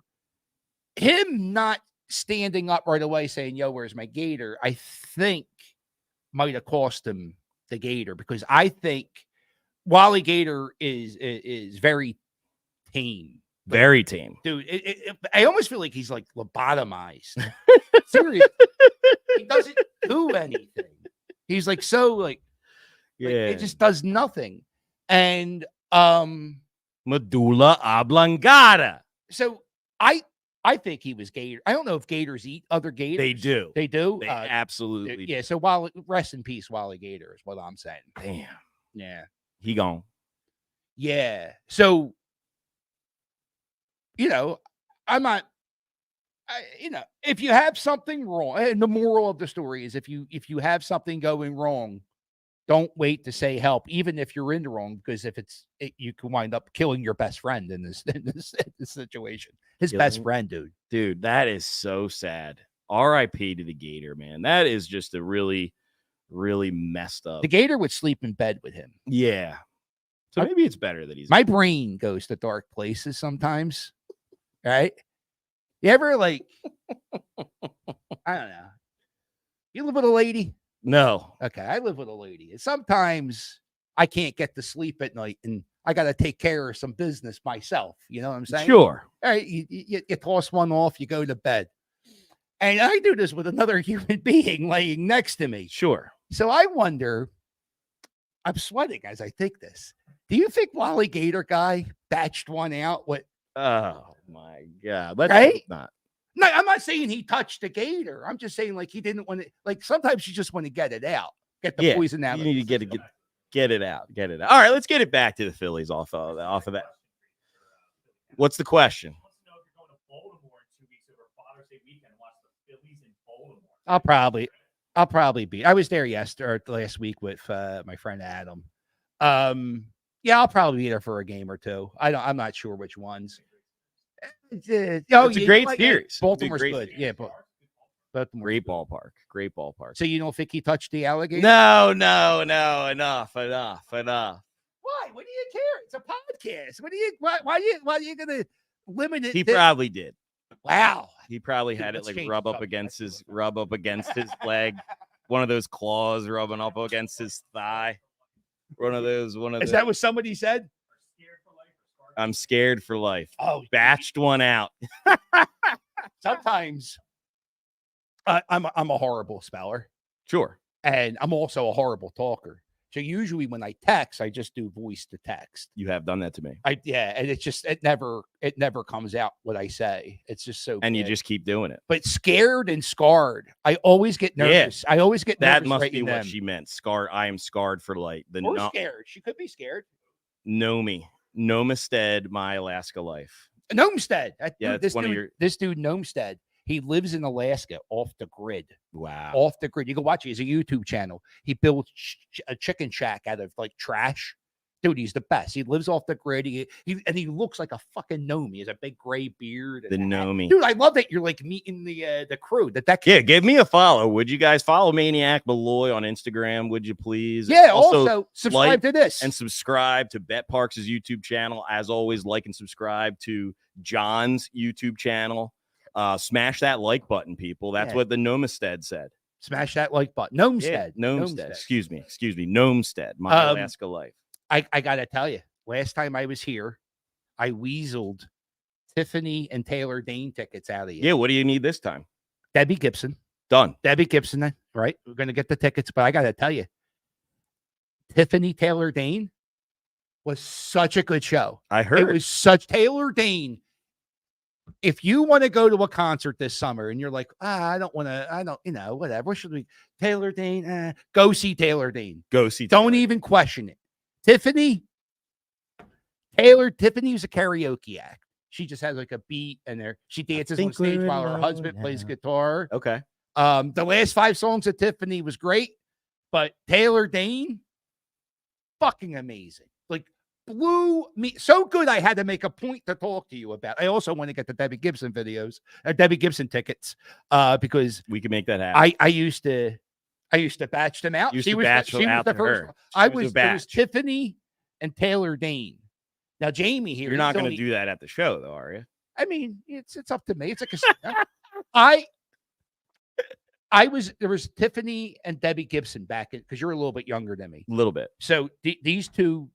Speaker 3: him not standing up right away saying, yo, where's my gator? I think might have cost him the gator, because I think Wally Gator is very tame.
Speaker 2: Very tame.
Speaker 3: Dude, I almost feel like he's like lobotomized. Seriously. He doesn't do anything. He's like so like it just does nothing. And
Speaker 2: medulla oblongata.
Speaker 3: So I think he was gator. I don't know if gators eat other gators.
Speaker 2: They do.
Speaker 3: They do.
Speaker 2: They absolutely do.
Speaker 3: Yeah. So rest in peace, Wally Gator is what I'm saying.
Speaker 2: Damn.
Speaker 3: Yeah.
Speaker 2: He gone.
Speaker 3: Yeah. So I'm not, if you have something wrong, and the moral of the story is if you have something going wrong, don't wait to say help, even if you're in the wrong, because you can wind up killing your best friend in this situation. His best friend,
Speaker 2: dude, that is so sad. R.I.P. to the gator, man. That is just a really, really messed up.
Speaker 3: The gator would sleep in bed with him.
Speaker 2: Yeah. So maybe it's better that he's.
Speaker 3: My brain goes to dark places sometimes. Right? You ever I don't know. You live with a lady?
Speaker 2: No.
Speaker 3: Okay, I live with a lady. And sometimes I can't get to sleep at night and I got to take care of some business myself. You know what I'm saying?
Speaker 2: Sure.
Speaker 3: All right, you toss one off, you go to bed. And I do this with another human being laying next to me.
Speaker 2: Sure.
Speaker 3: So I wonder, I'm sweating as I think this. Do you think Wally Gator guy batched one out with?
Speaker 2: Oh my God. Let's not.
Speaker 3: No, I'm not saying he touched the gator. I'm just saying he didn't want to, sometimes you just want to get it out. Get the poison out.
Speaker 2: You need to get it out. Get it out. All right, let's get it back to the Phillies off of that. What's the question?
Speaker 3: I'll probably be. I was there last week with my friend Adam. Yeah, I'll probably be there for a game or two. I'm not sure which ones.
Speaker 2: It's a great series.
Speaker 3: Baltimore's good. Yeah,
Speaker 2: great ballpark. Great ballpark.
Speaker 3: So you don't think he touched the alligator?
Speaker 2: No. Enough. Why?
Speaker 3: What do you care? It's a podcast. Why are you gonna limit it?
Speaker 2: He probably did.
Speaker 3: Wow.
Speaker 2: He probably had it rub up against his leg. One of those claws rubbing up against his thigh. One of those.
Speaker 3: Is that what somebody said?
Speaker 2: I'm scared for life.
Speaker 3: Oh,
Speaker 2: batched one out.
Speaker 3: Sometimes I'm a horrible speller.
Speaker 2: Sure.
Speaker 3: And I'm also a horrible talker. So usually when I text, I just do voice to text.
Speaker 2: You have done that to me.
Speaker 3: And it never comes out what I say. It's just so
Speaker 2: And you
Speaker 3: bad.
Speaker 2: just keep doing it.
Speaker 3: But scared and scarred. I always get nervous. I always get nervous.
Speaker 2: That must be
Speaker 3: writing
Speaker 2: what
Speaker 3: them.
Speaker 2: she meant. Scarred. I am scarred for life.
Speaker 3: Or scared. She could be scared.
Speaker 2: Nomestead, my Alaska life.
Speaker 3: Gnomestead.
Speaker 2: Yeah,
Speaker 3: this dude Gnomestead. He lives in Alaska off the grid.
Speaker 2: Wow.
Speaker 3: Off the grid. You can watch it. He's a YouTube channel. He built a chicken shack out of like trash. Dude, he's the best. He lives off the grid. He looks like a fucking gnome. He has a big gray beard.
Speaker 2: The gnome.
Speaker 3: Dude, I love that you're like meeting the crew.
Speaker 2: Yeah, give me a follow. Would you guys follow Maniac Malloy on Instagram? Would you please?
Speaker 3: Yeah, also subscribe to this.
Speaker 2: And subscribe to Bet Parks' YouTube channel. As always, like and subscribe to John's YouTube channel. Smash that like button, people. That's what the Nomestead said.
Speaker 3: Smash that like button. Gnomestead.
Speaker 2: Yeah, Gnomestead. Excuse me. Gnomestead. My Alaska life.
Speaker 3: I gotta tell you, last time I was here, I weaseled Tiffany and Taylor Dane tickets out of you.
Speaker 2: Yeah, what do you need this time?
Speaker 3: Debbie Gibson.
Speaker 2: Done.
Speaker 3: Debbie Gibson, right? We're gonna get the tickets, but I gotta tell you, Tiffany Taylor Dane was such a good show.
Speaker 2: I heard
Speaker 3: it was such Taylor Dane. If you want to go to a concert this summer and you're like, whatever. What should we? Taylor Dane, go see Taylor Dane.
Speaker 2: Don't
Speaker 3: even question it. Tiffany was a karaoke act. She just has like a beat and she dances on stage while her husband plays guitar.
Speaker 2: Okay.
Speaker 3: The last 5 songs of Tiffany was great, but Taylor Dane, fucking amazing. Like blew me so good. I had to make a point to talk to you about. I also want to get the Debbie Gibson tickets because
Speaker 2: we can make that happen.
Speaker 3: I used to batch them out. She was the first one. It was Tiffany and Taylor Dane. Now Jamie here.
Speaker 2: You're not going to do that at the show, though, are you?
Speaker 3: I mean, it's up to me. It's like there was Tiffany and Debbie Gibson back in, because you're a little bit younger than me.
Speaker 2: A little bit.
Speaker 3: So these two,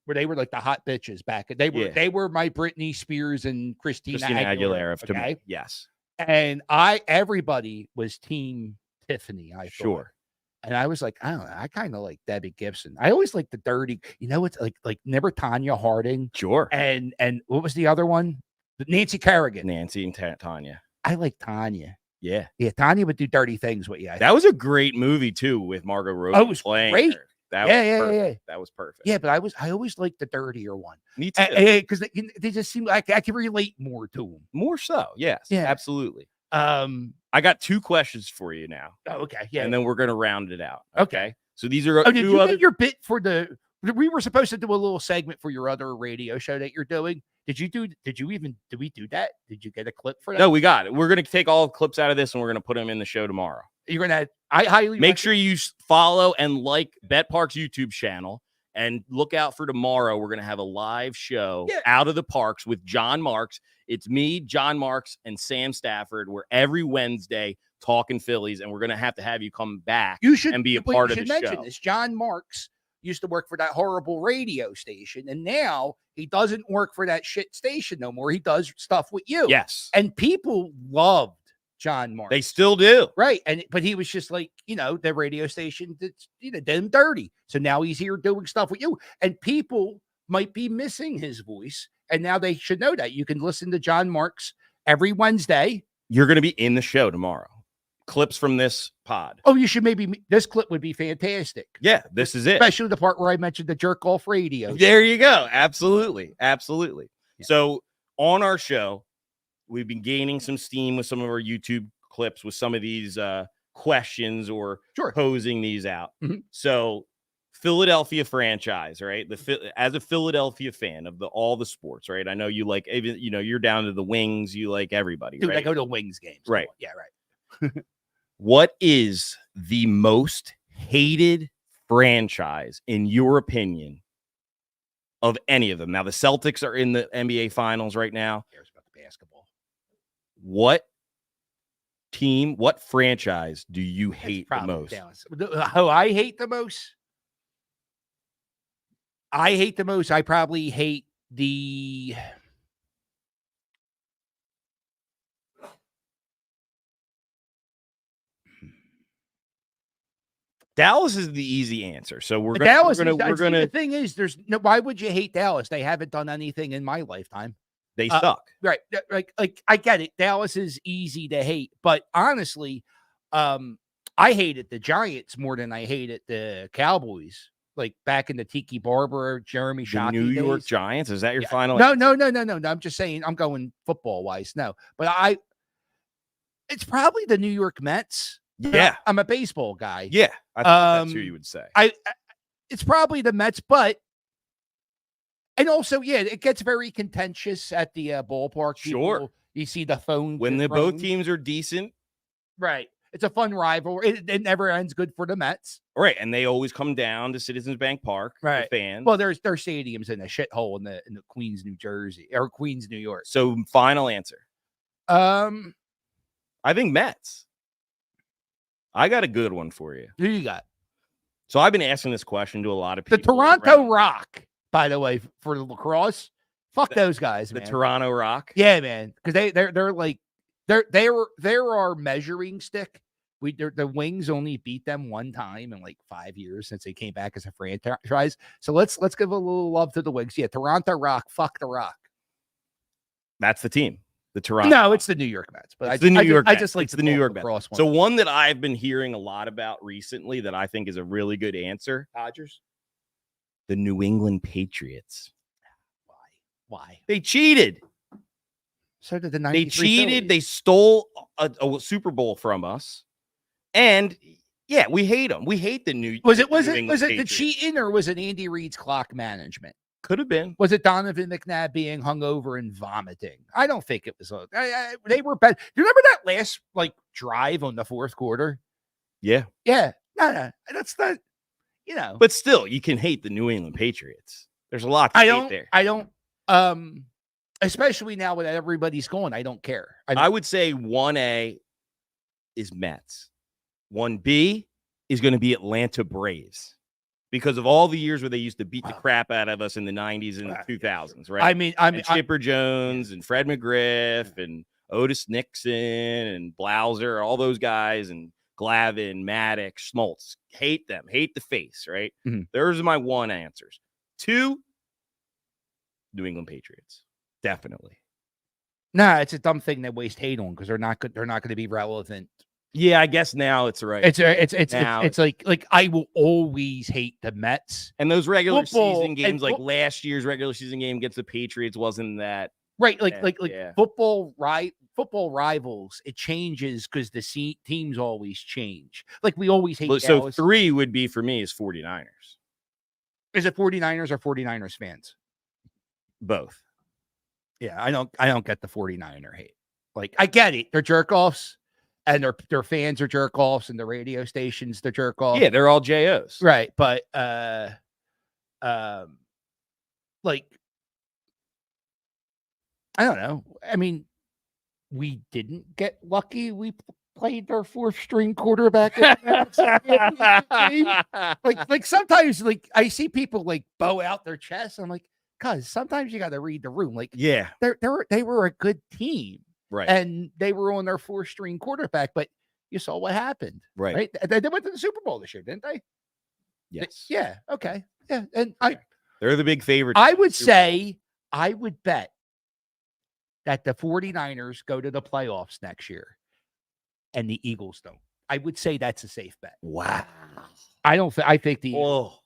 Speaker 3: they were like the hot bitches back. They were my Britney Spears and Christina Aguilera. Okay?
Speaker 2: Yes.
Speaker 3: And everybody was team Tiffany. Sure. And I was like, I don't know. I kind of like Debbie Gibson. I always like the dirty, it's like never Tanya Harding.
Speaker 2: Sure.
Speaker 3: And what was the other one? Nancy Kerrigan.
Speaker 2: Nancy and Tanya.
Speaker 3: I like Tanya.
Speaker 2: Yeah.
Speaker 3: Yeah. Tanya would do dirty things with you.
Speaker 2: That was a great movie too, with Margot Robbie.
Speaker 3: Oh, it was playing great.
Speaker 2: Her. Yeah. That was perfect.
Speaker 3: Yeah, but I always liked the dirtier one.
Speaker 2: Me too.
Speaker 3: Because they just seem like I can relate more to them.
Speaker 2: More so. Yes. Yeah. Absolutely. I got 2 questions for you now.
Speaker 3: Oh, okay. Yeah.
Speaker 2: And then we're going to round it out.
Speaker 3: Okay.
Speaker 2: So these are
Speaker 3: did you get your bit for we were supposed to do a little segment for your other radio show that you're doing. Did we do that? Did you get a clip for that?
Speaker 2: No, we got it. We're going to take all the clips out of this and we're going to put them in the show tomorrow.
Speaker 3: I highly
Speaker 2: make sure you follow and like Bet Parks YouTube channel, and look out for tomorrow. We're going to have a live show Out of the Parx with Jon Marks. It's me, Jon Marks, and Sam Stafford. We're every Wednesday talking Phillies, and we're going to have you come back and be a part of the show. You should mention this.
Speaker 3: Jon Marks used to work for that horrible radio station, and now he doesn't work for that shit station no more. He does stuff with you.
Speaker 2: Yes.
Speaker 3: And people loved Jon Marks.
Speaker 2: They still do.
Speaker 3: Right. But he was just like, the radio station that's, did him dirty. So now he's here doing stuff with you. And people might be missing his voice. And now they should know that. You can listen to Jon Marks every Wednesday.
Speaker 2: You're going to be in the show tomorrow. Clips from this pod.
Speaker 3: Oh, you should this clip would be fantastic.
Speaker 2: Yeah, this is it.
Speaker 3: Especially the part where I mentioned the jerk off radio.
Speaker 2: There you go. Absolutely. Absolutely. Yeah. So on our show, we've been gaining some steam with some of our YouTube clips with some of these questions or posing these out. Mm-hmm. So Philadelphia franchise, right? As a Philadelphia fan of all the sports, right? I know you like, even, you're down to the Wings. You like everybody,
Speaker 3: dude,
Speaker 2: right?
Speaker 3: I go to Wings games.
Speaker 2: Right.
Speaker 3: Yeah, right.
Speaker 2: What is the most hated franchise, in your opinion, of any of them? Now, the Celtics are in the NBA Finals right now.
Speaker 3: Who cares about the basketball?
Speaker 2: What team, what franchise do you hate the most?
Speaker 3: Who I hate the most? I probably hate the...
Speaker 2: Dallas is the easy answer. So we're
Speaker 3: But
Speaker 2: gonna
Speaker 3: Dallas
Speaker 2: we're gonna,
Speaker 3: is,
Speaker 2: we're gonna
Speaker 3: the thing is, there's no, why would you hate Dallas? They haven't done anything in my lifetime.
Speaker 2: they suck.
Speaker 3: Right. Like I get it. Dallas is easy to hate, but honestly, I hated the Giants more than I hated the Cowboys. Like back in the Tiki Barber, Jeremy
Speaker 2: The
Speaker 3: Shockey
Speaker 2: New York
Speaker 3: days.
Speaker 2: Giants. Is that your
Speaker 3: Yeah.
Speaker 2: final?
Speaker 3: No,
Speaker 2: answer?
Speaker 3: no. I'm just saying I'm going football wise. No, but it's probably the New York Mets.
Speaker 2: Yeah.
Speaker 3: I'm a baseball guy.
Speaker 2: Yeah. I thought that's who you would say.
Speaker 3: It's probably the Mets, but and also, yeah, it gets very contentious at the ballpark.
Speaker 2: Sure.
Speaker 3: You see the phone
Speaker 2: When both teams are decent.
Speaker 3: Right. It's a fun rival. It never ends good for the Mets.
Speaker 2: Right. And they always come down to Citizens Bank Park.
Speaker 3: Right.
Speaker 2: The fans.
Speaker 3: Well, their stadium's in a shithole in the Queens, New Jersey, or Queens, New York.
Speaker 2: So final answer.
Speaker 3: I
Speaker 2: think Mets. I got a good one for you.
Speaker 3: Who you got?
Speaker 2: So I've been asking this question to a lot of people.
Speaker 3: The Toronto Rock, by the way, for the lacrosse. Fuck those guys, man.
Speaker 2: The Toronto Rock.
Speaker 3: Yeah, man. Because they're like they're our measuring stick. The Wings only beat them one time in like 5 years since they came back as a franchise. So let's give a little love to the Wings. Yeah, Toronto Rock. Fuck the Rock.
Speaker 2: That's the team. The Toronto.
Speaker 3: No, it's the New York Mets. But
Speaker 2: the New York.
Speaker 3: I just like
Speaker 2: the New York Mets.
Speaker 3: One.
Speaker 2: So one that I've been hearing a lot about recently that I think is a really good answer.
Speaker 3: Dodgers.
Speaker 2: The New England Patriots.
Speaker 3: Why?
Speaker 2: They cheated.
Speaker 3: So did the 93
Speaker 2: They cheated.
Speaker 3: Phillies.
Speaker 2: They stole a Super Bowl from us. And yeah, we hate them. We hate the New.
Speaker 3: Was it
Speaker 2: Patriots.
Speaker 3: the cheating or was it Andy Reid's clock management?
Speaker 2: Could have been.
Speaker 3: Was it Donovan McNabb being hungover and vomiting? I don't think it was. They were bad. Do you remember that last drive on the fourth quarter?
Speaker 2: Yeah.
Speaker 3: Yeah. No. That's not.
Speaker 2: But still, you can hate the New England Patriots. There's a lot to hate there.
Speaker 3: I don't. Especially now when everybody's gone, I don't care.
Speaker 2: I would say 1A is Mets. 1B is going to be Atlanta Braves because of all the years where they used to beat the crap out of us in the 90s and the 2000s, right?
Speaker 3: I mean,
Speaker 2: Chipper Jones and Fred McGriff and Otis Nixon and Blauser, all those guys, and Glavine, Maddox, Schmaltz. Hate them. Hate the face, right?
Speaker 3: Mm-hmm.
Speaker 2: Those are my 1 answers. 2, New England Patriots. Definitely.
Speaker 3: Nah, it's a dumb thing they waste hate on because they're not good. They're not going to be relevant.
Speaker 2: Yeah, I guess now it's right.
Speaker 3: It's like I will always hate the Mets
Speaker 2: and those regular
Speaker 3: football,
Speaker 2: season games, like last year's regular season game against the Patriots, wasn't that
Speaker 3: right?
Speaker 2: Yeah.
Speaker 3: Football rivals. It changes because the teams always change. Like we always hate.
Speaker 2: So
Speaker 3: Dallas.
Speaker 2: 3 would be for me is 49ers.
Speaker 3: Is it 49ers or 49ers fans?
Speaker 2: Both.
Speaker 3: Yeah, I don't get the 49er hate. Like I get it. They're jerk offs. And their fans are jerk offs, and the radio stations they're jerk offs.
Speaker 2: Yeah, they're all JOs,
Speaker 3: right? But like I don't know. I mean, we didn't get lucky. We played our 4th string quarterback. like sometimes, I see people bow out their chests. I'm like, cuz sometimes you got to read the room. Like,
Speaker 2: yeah,
Speaker 3: they were a good team.
Speaker 2: Right.
Speaker 3: And they were on their 4th string quarterback, but you saw what happened.
Speaker 2: Right.
Speaker 3: They went to the Super Bowl this year, didn't they?
Speaker 2: Yes.
Speaker 3: Yeah. Okay. Yeah. And
Speaker 2: they're the big favorites.
Speaker 3: I would bet that the 49ers go to the playoffs next year and the Eagles don't. I would say that's a safe bet.
Speaker 2: Wow.
Speaker 3: I think the
Speaker 2: Oh.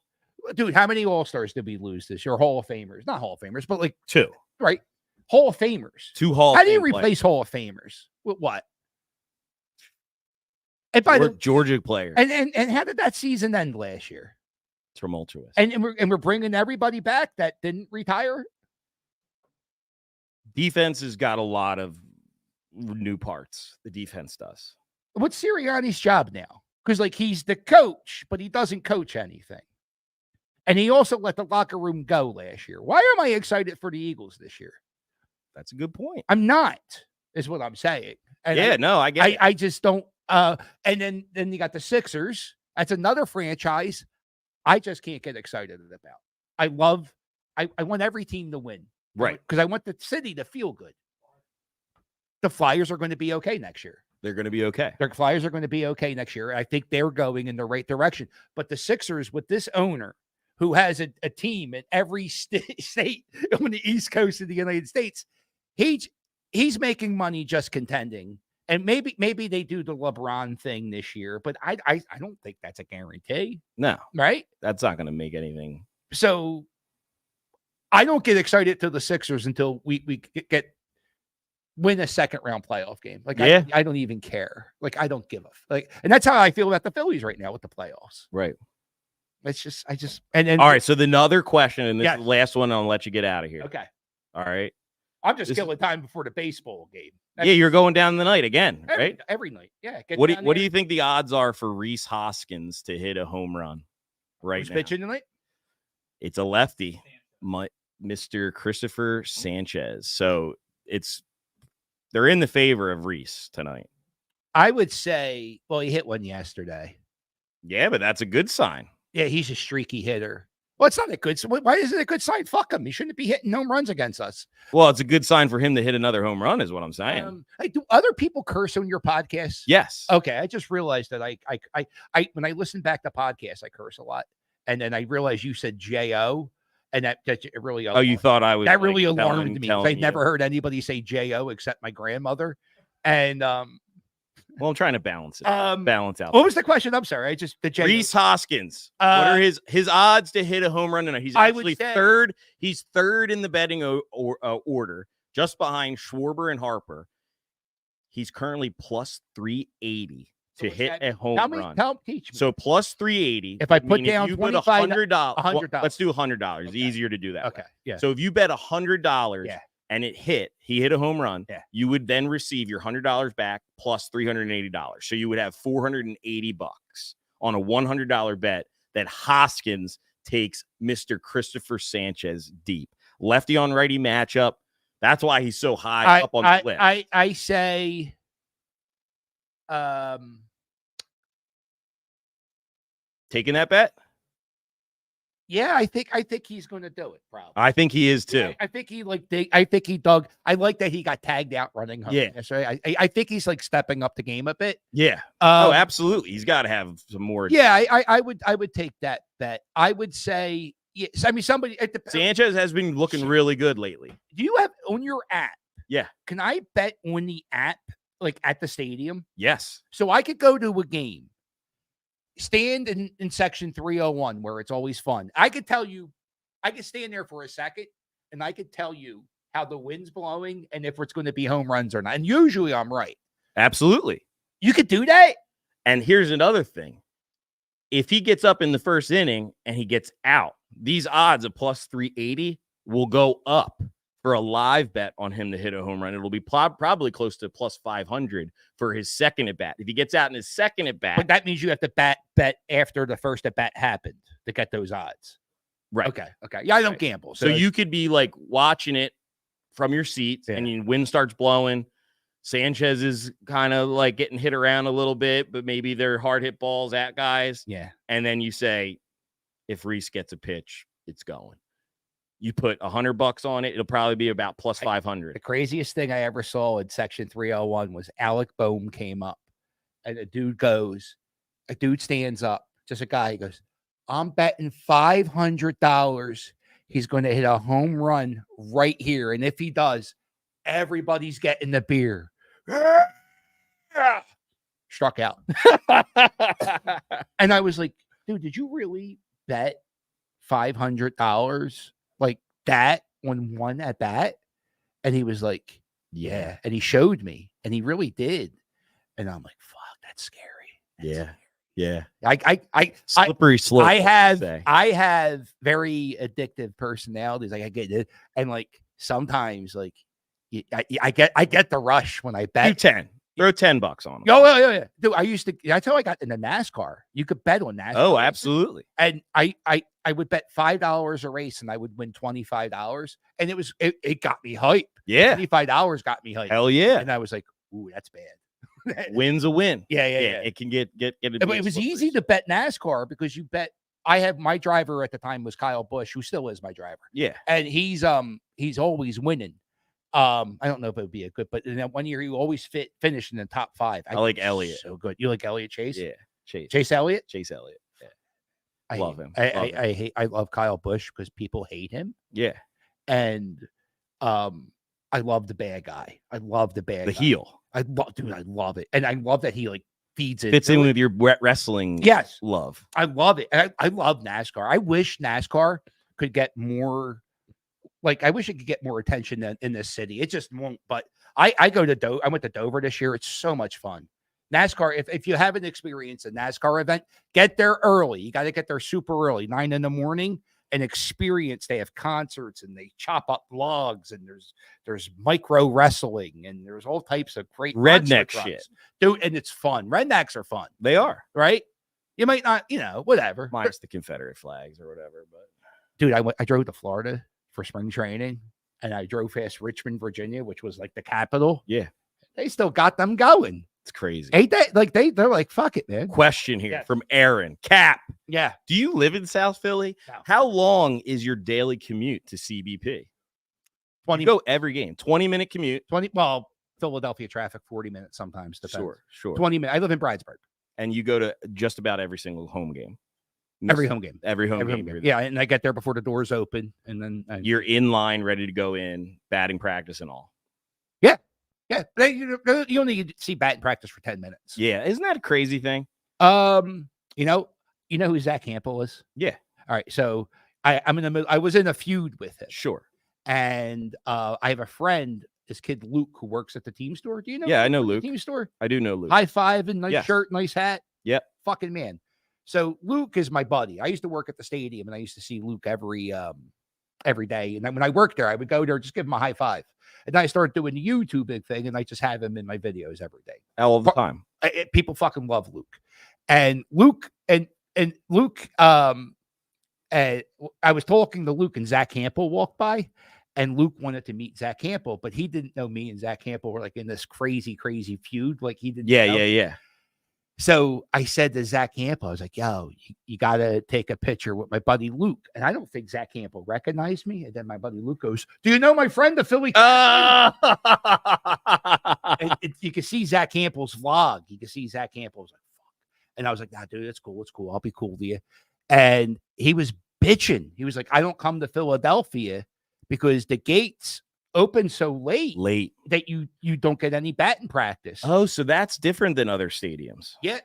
Speaker 3: Dude, how many All-Stars did we lose this year? Hall of Famers. Not Hall of Famers, but
Speaker 2: 2.
Speaker 3: Right. Hall of Famers.
Speaker 2: 2 Hall.
Speaker 3: How do you replace Hall of Famers with what? And by the
Speaker 2: Georgia players.
Speaker 3: And how did that season end last year?
Speaker 2: Tumultuous.
Speaker 3: And we're bringing everybody back that didn't retire.
Speaker 2: Defense has got a lot of new parts. The defense does.
Speaker 3: What's Sirianni's job now? Because he's the coach, but he doesn't coach anything. And he also let the locker room go last year. Why am I excited for the Eagles this year?
Speaker 2: That's a good point.
Speaker 3: I'm not, is what I'm saying. And
Speaker 2: I get it.
Speaker 3: I just don't. And then you got the Sixers. That's another franchise I just can't get excited about. I want every team to win.
Speaker 2: Right.
Speaker 3: Because I want the city to feel good. The Flyers are going to be okay next year.
Speaker 2: they're going to be okay.
Speaker 3: Their Flyers are going to be okay next year. I think they're going in the right direction. But the Sixers, with this owner who has a team in every state on the East Coast of the United States, he's making money just contending. And maybe they do the LeBron thing this year, but I don't think that's a guarantee.
Speaker 2: No,
Speaker 3: right?
Speaker 2: That's not going to make anything.
Speaker 3: So I don't get excited to the Sixers until we win a second round playoff game. Like,
Speaker 2: yeah.
Speaker 3: I don't even care. Like, I don't give a and that's how I feel about the Phillies right now with the playoffs.
Speaker 2: Right.
Speaker 3: It's just, and then
Speaker 2: all right. So the other question, and this
Speaker 3: yes.
Speaker 2: is the last one, I'll let you get out of here.
Speaker 3: Okay.
Speaker 2: All right.
Speaker 3: I'm just killing time before the baseball game.
Speaker 2: Yeah, you're going down the night again, right?
Speaker 3: Every night. Yeah.
Speaker 2: What do you think the odds are for Rhys Hoskins to hit a home run right
Speaker 3: Who's
Speaker 2: now?
Speaker 3: pitching tonight?
Speaker 2: It's a lefty, Mr. Christopher Sanchez. So they're in the favor of Rhys tonight.
Speaker 3: I would say, well, he hit one yesterday.
Speaker 2: Yeah, but that's a good sign.
Speaker 3: Yeah, he's a streaky hitter. Well, it's not a good sign. Why is it a good sign? Fuck him. He shouldn't be hitting home runs against us.
Speaker 2: Well, it's a good sign for him to hit another home run, is what I'm saying.
Speaker 3: Hey, do other people curse on your podcast?
Speaker 2: Yes.
Speaker 3: Okay, I just realized that I when I listen back to podcasts, I curse a lot, and then I realized you said J-O, and that it really.
Speaker 2: Oh, you thought I was?
Speaker 3: That really alarmed me because I've never heard anybody say J-O except my grandmother, and
Speaker 2: well, I'm trying to balance it. Balance out.
Speaker 3: What was the question? I'm sorry. I just the
Speaker 2: Rhys Hoskins. What are his odds to hit a home run tonight? He's actually third. He's third in the betting order, just behind Schwarber and Harper. He's currently plus 380 to hit a home run.
Speaker 3: Teach me.
Speaker 2: So plus 380.
Speaker 3: If I put down
Speaker 2: you put
Speaker 3: $100,
Speaker 2: well, let's do $100. It's easier to do that.
Speaker 3: Okay.
Speaker 2: Way.
Speaker 3: Yeah.
Speaker 2: So if you bet $100.
Speaker 3: Yeah.
Speaker 2: And he hit a home run,
Speaker 3: yeah.
Speaker 2: You would then receive your $100 back plus $380. So you would have $480 on a $100 bet that Hoskins takes Mr. Christopher Sanchez deep. Lefty on righty matchup. That's why he's so high up on the list.
Speaker 3: I say
Speaker 2: taking that bet?
Speaker 3: Yeah, I think he's going to do it. Probably.
Speaker 2: I think he is too.
Speaker 3: Yeah, I think he dug. I like that he got tagged out running home.
Speaker 2: Yeah,
Speaker 3: that's right. I think he's like stepping up the game a bit.
Speaker 2: Yeah. Oh, absolutely. He's got to have some more.
Speaker 3: Yeah, I would take that bet. I would say yes. I mean, somebody at the
Speaker 2: Sanchez has been looking really good lately.
Speaker 3: Do you have on your app?
Speaker 2: Yeah.
Speaker 3: Can I bet on the app like at the stadium?
Speaker 2: Yes.
Speaker 3: So I could go to a game. Stand in section 301 where it's always fun. I could tell you, I could stand there for a second and I could tell you how the wind's blowing and if it's going to be home runs or not. And usually I'm right.
Speaker 2: Absolutely.
Speaker 3: You could do that.
Speaker 2: And here's another thing. If he gets up in the first inning and he gets out, these odds of plus 380 will go up for a live bet on him to hit a home run. It'll be probably close to plus 500 for his second at bat. If he gets out in his second at bat,
Speaker 3: but that means you have to bet after the first at bat happened to get those odds.
Speaker 2: Right.
Speaker 3: Okay. Yeah, I don't gamble.
Speaker 2: So you could be like watching it from your seats and your wind starts blowing. Sanchez is kind of like getting hit around a little bit, but maybe they're hard hit balls at guys.
Speaker 3: Yeah.
Speaker 2: And then you say, if Rhys gets a pitch, it's going. You put $100 on it, it'll probably be about plus 500.
Speaker 3: The craziest thing I ever saw in section 301 was Alec Boehm came up and a dude stands up, just a guy. He goes, I'm betting $500 he's going to hit a home run right here. And if he does, everybody's getting the beer. Struck out. And I was like, dude, did you really bet $500 like that on one at bat? And he was like, yeah. And he showed me and he really did. And I'm like, fuck, that's scary.
Speaker 2: Yeah.
Speaker 3: I
Speaker 2: slippery slope.
Speaker 3: I have very addictive personalities. Like I get it. And like sometimes like I get the rush when I bet.
Speaker 2: Throw $10 on them.
Speaker 3: Oh, yeah. Dude, that's how I got into NASCAR. You could bet on NASCAR.
Speaker 2: Oh, absolutely.
Speaker 3: And I would bet $5 a race and I would win $25. And it got me hype.
Speaker 2: Yeah.
Speaker 3: $25 got me hype.
Speaker 2: Hell yeah.
Speaker 3: And I was like, ooh, that's bad.
Speaker 2: Win's a win.
Speaker 3: Yeah.
Speaker 2: It can get
Speaker 3: It was easy to bet NASCAR because you bet. I have my driver at the time was Kyle Busch, who still is my driver.
Speaker 2: Yeah.
Speaker 3: And he's always winning. I don't know if it would be a good, but in that one year you always finished in the top 5.
Speaker 2: I like Elliott.
Speaker 3: So good. You like Elliott Chase?
Speaker 2: Yeah, Chase.
Speaker 3: Chase Elliott?
Speaker 2: Chase Elliott. Yeah.
Speaker 3: I
Speaker 2: Love
Speaker 3: hate-
Speaker 2: him.
Speaker 3: I love Kyle Busch because people hate him.
Speaker 2: Yeah.
Speaker 3: And I love the bad guy. I love the bad
Speaker 2: The
Speaker 3: guy.
Speaker 2: heel.
Speaker 3: I love it. And I love that he like feeds it.
Speaker 2: Fits in with your wrestling
Speaker 3: Yes.
Speaker 2: love.
Speaker 3: I love it. And I love NASCAR. I wish NASCAR could get more, like, I wish it could get more attention in this city. It just won't. But I went to Dover this year. It's so much fun. NASCAR, if you haven't experienced a NASCAR event, get there early. You got to get there super early, 9 a.m, and experience. They have concerts and they chop up logs, and there's micro wrestling, and there's all types of great monster
Speaker 2: Redneck
Speaker 3: trucks.
Speaker 2: shit.
Speaker 3: Dude, and it's fun. Rednecks are fun,
Speaker 2: They are.
Speaker 3: right? You might not, whatever.
Speaker 2: Minus the Confederate flags or whatever. But
Speaker 3: Dude, I drove to Florida for spring training, and I drove past Richmond, Virginia, which was like the capital.
Speaker 2: Yeah.
Speaker 3: They still got them going.
Speaker 2: it's crazy.
Speaker 3: Ain't that like they're like, fuck it, man.
Speaker 2: Question here
Speaker 3: Yes.
Speaker 2: from Aaron. Cap,
Speaker 3: Yeah.
Speaker 2: do you live in South Philly?
Speaker 3: No.
Speaker 2: How long is your daily commute to CBP?
Speaker 3: 20,
Speaker 2: You go every game. 20-minute commute.
Speaker 3: 20, well, Philadelphia traffic, 40 minutes sometimes. Depends.
Speaker 2: Sure.
Speaker 3: 20 minutes. I live in Bridesburg.
Speaker 2: And you go to just about every single home game.
Speaker 3: Every home game.
Speaker 2: Every home
Speaker 3: Every
Speaker 2: game.
Speaker 3: home
Speaker 2: you're
Speaker 3: game. Yeah, and I get there before the doors open, and then
Speaker 2: You're in line, ready to go in, batting practice and all.
Speaker 3: yeah. You only see batting practice for 10 minutes.
Speaker 2: Yeah, isn't that a crazy thing?
Speaker 3: You know who Zach Campbell is?
Speaker 2: Yeah.
Speaker 3: All right, so I'm in the middle. I was in a feud with him,
Speaker 2: Sure.
Speaker 3: and I have a friend, this kid Luke, who works at the team store. Do you know?
Speaker 2: Yeah, I know
Speaker 3: Luke at
Speaker 2: Luke.
Speaker 3: the team store.
Speaker 2: I do know Luke.
Speaker 3: High five and nice
Speaker 2: Yes.
Speaker 3: shirt, nice hat.
Speaker 2: Yep.
Speaker 3: Fucking man. So Luke is my buddy. I used to work at the stadium, and I used to see Luke every day. And then when I worked there, I would go there, just give him a high five. And then I started doing the YouTube big thing, and I just have him in my videos every day.
Speaker 2: All the time.
Speaker 3: People fucking love Luke. And Luke and Luke, I was talking to Luke, and Zach Campbell walked by, and Luke wanted to meet Zach Campbell, but he didn't know me and Zach Campbell were like in this crazy feud. Like he didn't.
Speaker 2: Yeah.
Speaker 3: So I said to Zach Campbell, I was like, yo, you got to take a picture with my buddy Luke. And I don't think Zach Campbell recognized me. And then my buddy Luke goes, do you know my friend, the Philly? You can see Zach Campbell's vlog. You can see Zach Campbell's like, fuck. And I was like, nah, dude, that's cool. It's cool. I'll be cool to you. And he was bitching. He was like, I don't come to Philadelphia because the gates open so late that you don't get any batting practice.
Speaker 2: Oh, so that's different than other stadiums.
Speaker 3: Yeah.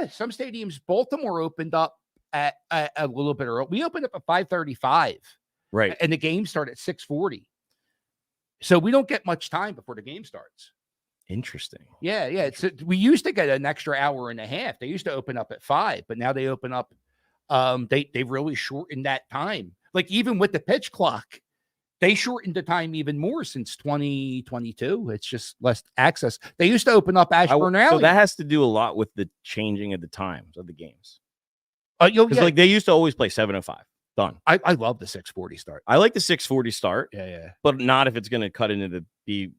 Speaker 3: Some stadiums, Baltimore opened up at a little bit early. We opened up at 5:35,
Speaker 2: Right.
Speaker 3: and the game started at 6:40. So we don't get much time before the game starts.
Speaker 2: Interesting.
Speaker 3: Yeah. We used to get an extra hour and a half. They used to open up at 5, but now they open up. They really shortened that time. Like even with the pitch clock, they shortened the time even more since 2022. It's just less access. They used to open up Ashburn Alley.
Speaker 2: So that has to do a lot with the changing of the times of the games.
Speaker 3: Because
Speaker 2: Like they used to always play 7:05. Done.
Speaker 3: I love the 6:40 start.
Speaker 2: I like the 6:40 start.
Speaker 3: Yeah.
Speaker 2: But not if it's going to cut into the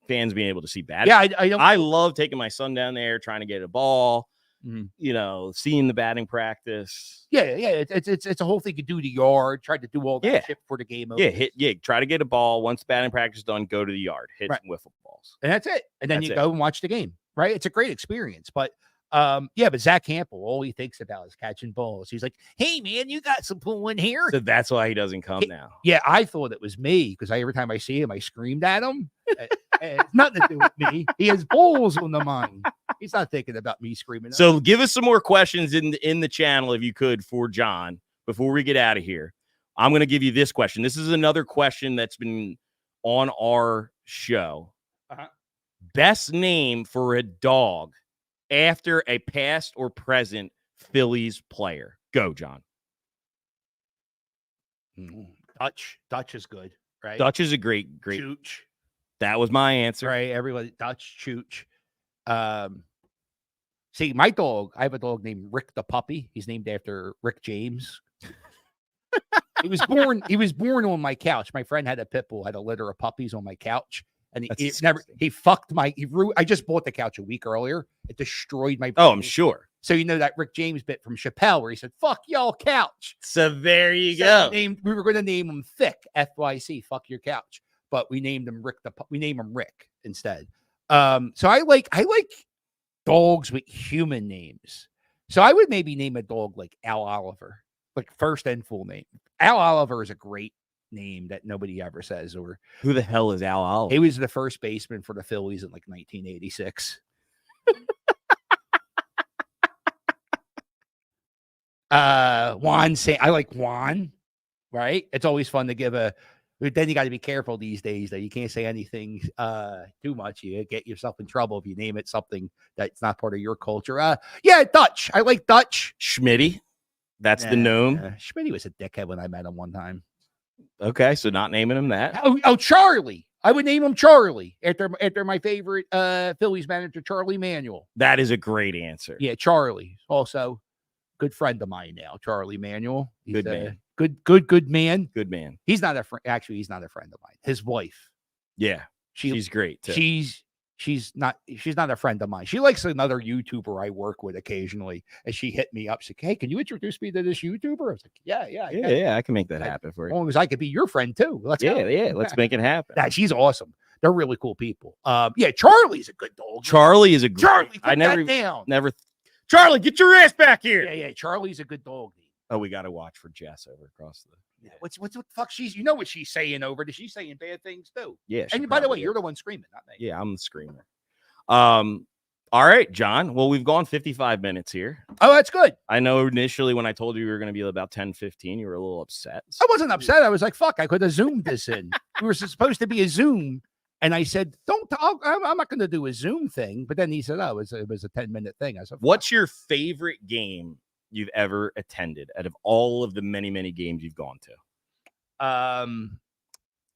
Speaker 2: fans being able to see bad.
Speaker 3: Yeah, I don't.
Speaker 2: I love taking my son down there, trying to get a ball.
Speaker 3: Mhm.
Speaker 2: Seeing the batting practice.
Speaker 3: Yeah. It's a whole thing. You do the yard, try to do all that
Speaker 2: Yeah.
Speaker 3: shit before the game
Speaker 2: Yeah,
Speaker 3: opens.
Speaker 2: try to get a ball. Once batting practice is done, go to the yard, hit
Speaker 3: Right.
Speaker 2: some wiffle balls.
Speaker 3: And that's it. And then
Speaker 2: That's
Speaker 3: you
Speaker 2: it.
Speaker 3: go and watch the game. Right? It's a great experience. But but Zach Campbell, all he thinks about is catching balls. He's like, hey man, you got some pull in here.
Speaker 2: So that's why he doesn't come now.
Speaker 3: Yeah, I thought it was me because every time I see him, I screamed at him. It's nothing to do with me. He has balls on the mind. He's not thinking about me screaming.
Speaker 2: So give us some more questions in the channel if you could for John before we get out of here. I'm going to give you this question. This is another question that's been on our show.
Speaker 3: Uh-huh.
Speaker 2: Best name for a dog after a past or present Phillies player. Go, John.
Speaker 3: Dutch is good, right?
Speaker 2: Dutch is a great.
Speaker 3: Chooch,
Speaker 2: That was my answer.
Speaker 3: right? Everybody, Dutch, Chooch. See, my dog, I have a dog named Rick the puppy. He's named after Rick James. He was born on my couch. My friend had a pit bull, had a litter of puppies on my couch. And I just bought the couch a week earlier. It destroyed my.
Speaker 2: Oh, I'm sure.
Speaker 3: So that Rick James bit from Chappelle where he said, fuck y'all couch.
Speaker 2: So there you
Speaker 3: So
Speaker 2: go.
Speaker 3: we were going to name him Thick, FYC, fuck your couch. but we named him Rick. We name him Rick instead. So I like dogs with human names. So I would maybe name a dog like Al Oliver, like first and full name. Al Oliver is a great name that nobody ever says. Or
Speaker 2: Who the hell is Al Oliver?
Speaker 3: he was the first baseman for the Phillies in like 1986. Juan I like Juan, right? It's always fun to give then you got to be careful these days that you can't say anything too much. You get yourself in trouble if you name it something that's not part of your culture. Yeah, Dutch. I like Dutch.
Speaker 2: Schmitty. That's the gnome.
Speaker 3: Schmitty was a dickhead when I met him one time.
Speaker 2: Okay, so not naming him that.
Speaker 3: Oh, Charlie. I would name him Charlie after my favorite Phillies manager, Charlie Manuel.
Speaker 2: That is a great answer.
Speaker 3: Yeah, Charlie. Also, good friend of mine now, Charlie Manuel. He's
Speaker 2: Good man.
Speaker 3: Good man.
Speaker 2: Good man.
Speaker 3: He's not a friend. Actually, he's not a friend of mine. His wife.
Speaker 2: Yeah, she's great too.
Speaker 3: She's not a friend of mine. She likes another YouTuber I work with occasionally, and she hit me up. She's like, "Hey, can you introduce me to this YouTuber?" I was like, "Yeah,
Speaker 2: I can make that happen for
Speaker 3: as
Speaker 2: you.
Speaker 3: long as I could be your friend too. Let's go.
Speaker 2: Let's make it happen."
Speaker 3: She's awesome. They're really cool people. Yeah, Charlie's a good dog.
Speaker 2: Charlie is a great.
Speaker 3: Charlie,
Speaker 2: I never
Speaker 3: that down.
Speaker 2: never. Charlie, get your ass back here.
Speaker 3: Yeah. Charlie's a good dog.
Speaker 2: Oh, we got to watch for Jess over across the.
Speaker 3: Yeah. What's what the fuck? You know what she's saying over? She's saying bad things too.
Speaker 2: Yeah.
Speaker 3: And by the way, you're the one screaming, not me.
Speaker 2: Yeah, I'm the screamer. All right, John. Well, we've gone 55 minutes here.
Speaker 3: Oh, that's good.
Speaker 2: I know initially when I told you we were going to be about 10-15, you were a little upset.
Speaker 3: I wasn't upset. I was like, fuck, I could have zoomed this in. We were supposed to be a Zoom. And I said, I'm not going to do a Zoom thing. But then he said, it was a 10-minute thing. I said,
Speaker 2: what's your favorite game you've ever attended out of all of the many, many games you've gone to?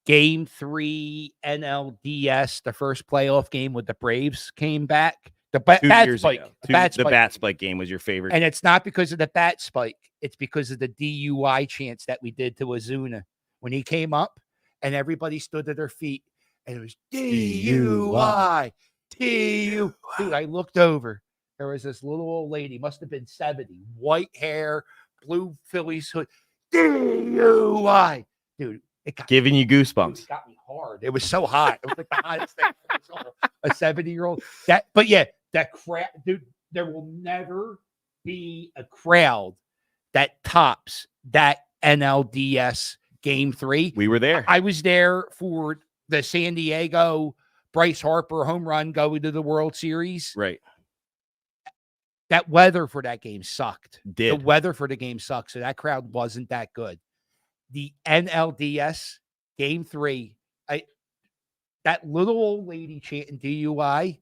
Speaker 3: Game 3 NLDS, the first playoff game with the Braves came back. The bat spike.
Speaker 2: The bat spike game was your favorite.
Speaker 3: And it's not because of the bat spike. It's because of the DUI chants that we did to Ozuna when he came up and everybody stood to their feet. And it was DUI. Dude, I looked over. There was this little old lady, must have been 70, white hair, blue Phillies hood. DUI. Dude, it got
Speaker 2: giving you goosebumps.
Speaker 3: It got me hard. It was so hot. It was like the hottest thing I saw. A 70-year-old. That crowd, dude, there will never be a crowd that tops that NLDS Game 3.
Speaker 2: We were there.
Speaker 3: I was there for the San Diego Bryce Harper home run going to the World Series.
Speaker 2: Right.
Speaker 3: That weather for that game sucked.
Speaker 2: The
Speaker 3: weather for the game sucked. So that crowd wasn't that good. The NLDS Game 3, that little old lady chanting DUI,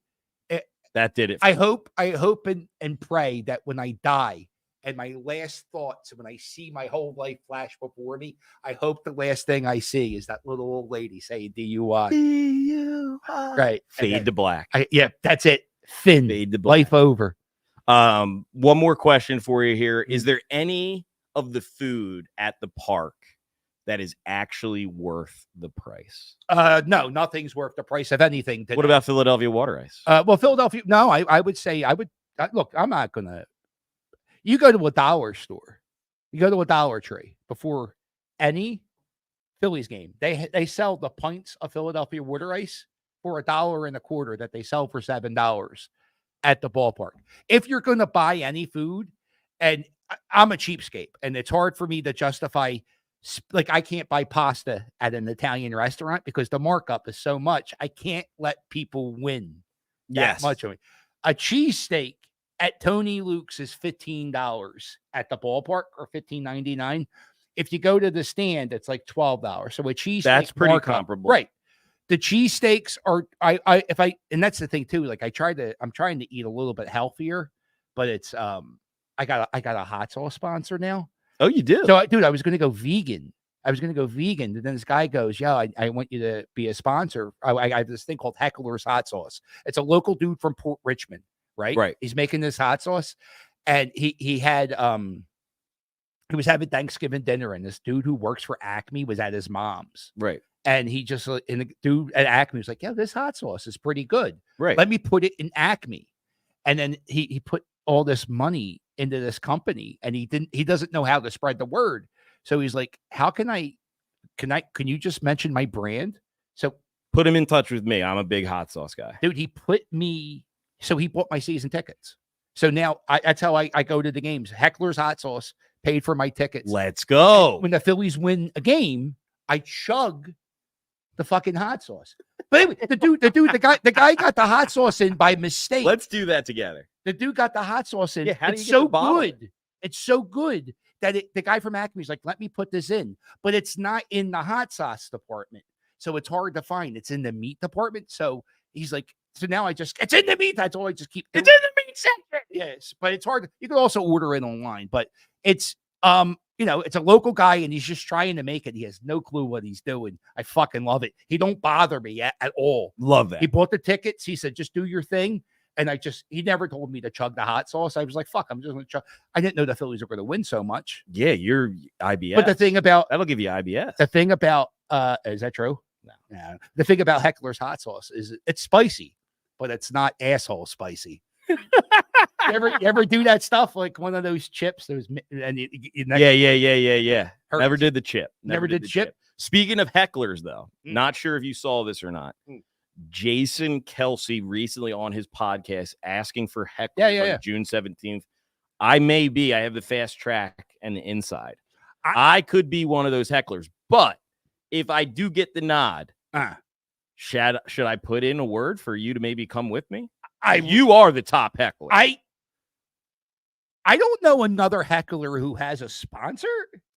Speaker 2: that did it.
Speaker 3: I hope and pray that when I die and my last thoughts, when I see my whole life flash before me, I hope the last thing I see is that little old lady saying DUI. DUI. Right.
Speaker 2: Fade to black.
Speaker 3: That's it. Thin.
Speaker 2: Fade to black.
Speaker 3: Life over.
Speaker 2: One more question for you here. Is there any of the food at the park that is actually worth the price?
Speaker 3: No, nothing's worth the price of anything today.
Speaker 2: What about Philadelphia water ice?
Speaker 3: Well, Philadelphia, no, I would say look, I'm not gonna. You go to a dollar store, you go to a Dollar Tree before any Phillies game. They sell the pints of Philadelphia water ice for $1.25 that they sell for $7 at the ballpark. If you're gonna buy any food, and I'm a cheapskate, and it's hard for me to justify. Like, I can't buy pasta at an Italian restaurant because the markup is so much. I can't let people win that much of it. A cheesesteak at Tony Luke's is $15 at the ballpark, or $15.99. If you go to the stand, it's like $12. So a cheesesteak,
Speaker 2: that's pretty comparable,
Speaker 3: right? The cheesesteaks are and that's the thing too. Like, I'm trying to eat a little bit healthier, but it's I got a hot sauce sponsor now.
Speaker 2: Oh, you do?
Speaker 3: So, dude, I was going to go vegan. And then this guy goes, yeah, I want you to be a sponsor. I have this thing called Heckler's Hot Sauce. It's a local dude from Port Richmond, right?
Speaker 2: Right.
Speaker 3: He's making this hot sauce. And he was having Thanksgiving dinner, and this dude who works for Acme was at his mom's.
Speaker 2: Right.
Speaker 3: And the dude at Acme was like, yeah, this hot sauce is pretty good.
Speaker 2: Right.
Speaker 3: Let me put it in Acme. And then he put all this money into this company, and he doesn't know how to spread the word. So he's like, can you just mention my brand? So
Speaker 2: Put him in touch with me. I'm a big hot sauce guy.
Speaker 3: Dude, he bought my season tickets. So now that's how I go to the games. Heckler's Hot Sauce paid for my tickets.
Speaker 2: Let's go.
Speaker 3: When the Phillies win a game, I chug the fucking hot sauce. But anyway, the guy got the hot sauce in by mistake.
Speaker 2: Let's do that together.
Speaker 3: The dude got the hot sauce in.
Speaker 2: Yeah, how do
Speaker 3: It's
Speaker 2: you get the
Speaker 3: so
Speaker 2: bottle?
Speaker 3: good. It's so good that the guy from Acme's like, let me put this in. But it's not in the hot sauce department. So it's hard to find. It's in the meat department. So he's like, so now it's in the meat. That's all I just keep. It's in the meat section. Yes. But it's hard. You can also order it online. But it's, it's a local guy and he's just trying to make it. He has no clue what he's doing. I fucking love it. He don't bother me at all.
Speaker 2: Love that.
Speaker 3: He bought the tickets. He said, just do your thing. And he never told me to chug the hot sauce. I was like, fuck, I'm just going to chug. I didn't know the Phillies were going to win so much.
Speaker 2: Yeah, you're IBS.
Speaker 3: But the thing about,
Speaker 2: that'll give you IBS.
Speaker 3: is that true? No. The thing about Heckler's Hot Sauce is it's spicy, but it's not asshole spicy. you ever do that stuff like one of those chips?
Speaker 2: Yeah.
Speaker 3: Hurts.
Speaker 2: Never did the chip.
Speaker 3: Never did chip.
Speaker 2: Speaking of hecklers, though, not sure if you saw this or not. Jason Kelsey recently on his podcast asking for hecklers on June 17th. I have the fast track and the inside. I could be one of those hecklers, but if I do get the nod, should I put in a word for you to maybe come with me? You are the top heckler.
Speaker 3: I don't know another heckler who has a sponsor.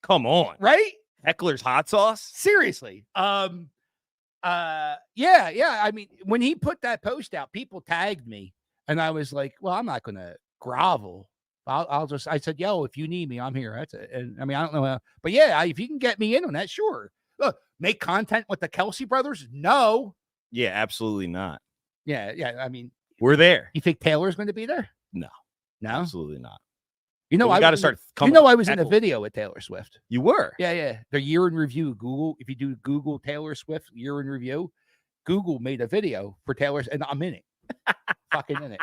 Speaker 2: Come on.
Speaker 3: Right?
Speaker 2: Heckler's Hot Sauce?
Speaker 3: Seriously. Yeah. I mean, when he put that post out, people tagged me and I was like, well, I'm not going to grovel. I said, yo, if you need me, I'm here. That's it. And I mean, I don't know how, but yeah, if you can get me in on that, sure. Look, make content with the Kelsey brothers? No.
Speaker 2: Yeah, absolutely not.
Speaker 3: Yeah. I mean,
Speaker 2: we're there.
Speaker 3: You think Taylor's going to be there?
Speaker 2: No,
Speaker 3: absolutely
Speaker 2: not.
Speaker 3: I
Speaker 2: got to start.
Speaker 3: I was in a video with Taylor Swift.
Speaker 2: You were?
Speaker 3: Yeah. The year in review. Google. If you do Google Taylor Swift year in review, Google made a video for Taylor's, and I'm in it. Fucking in it.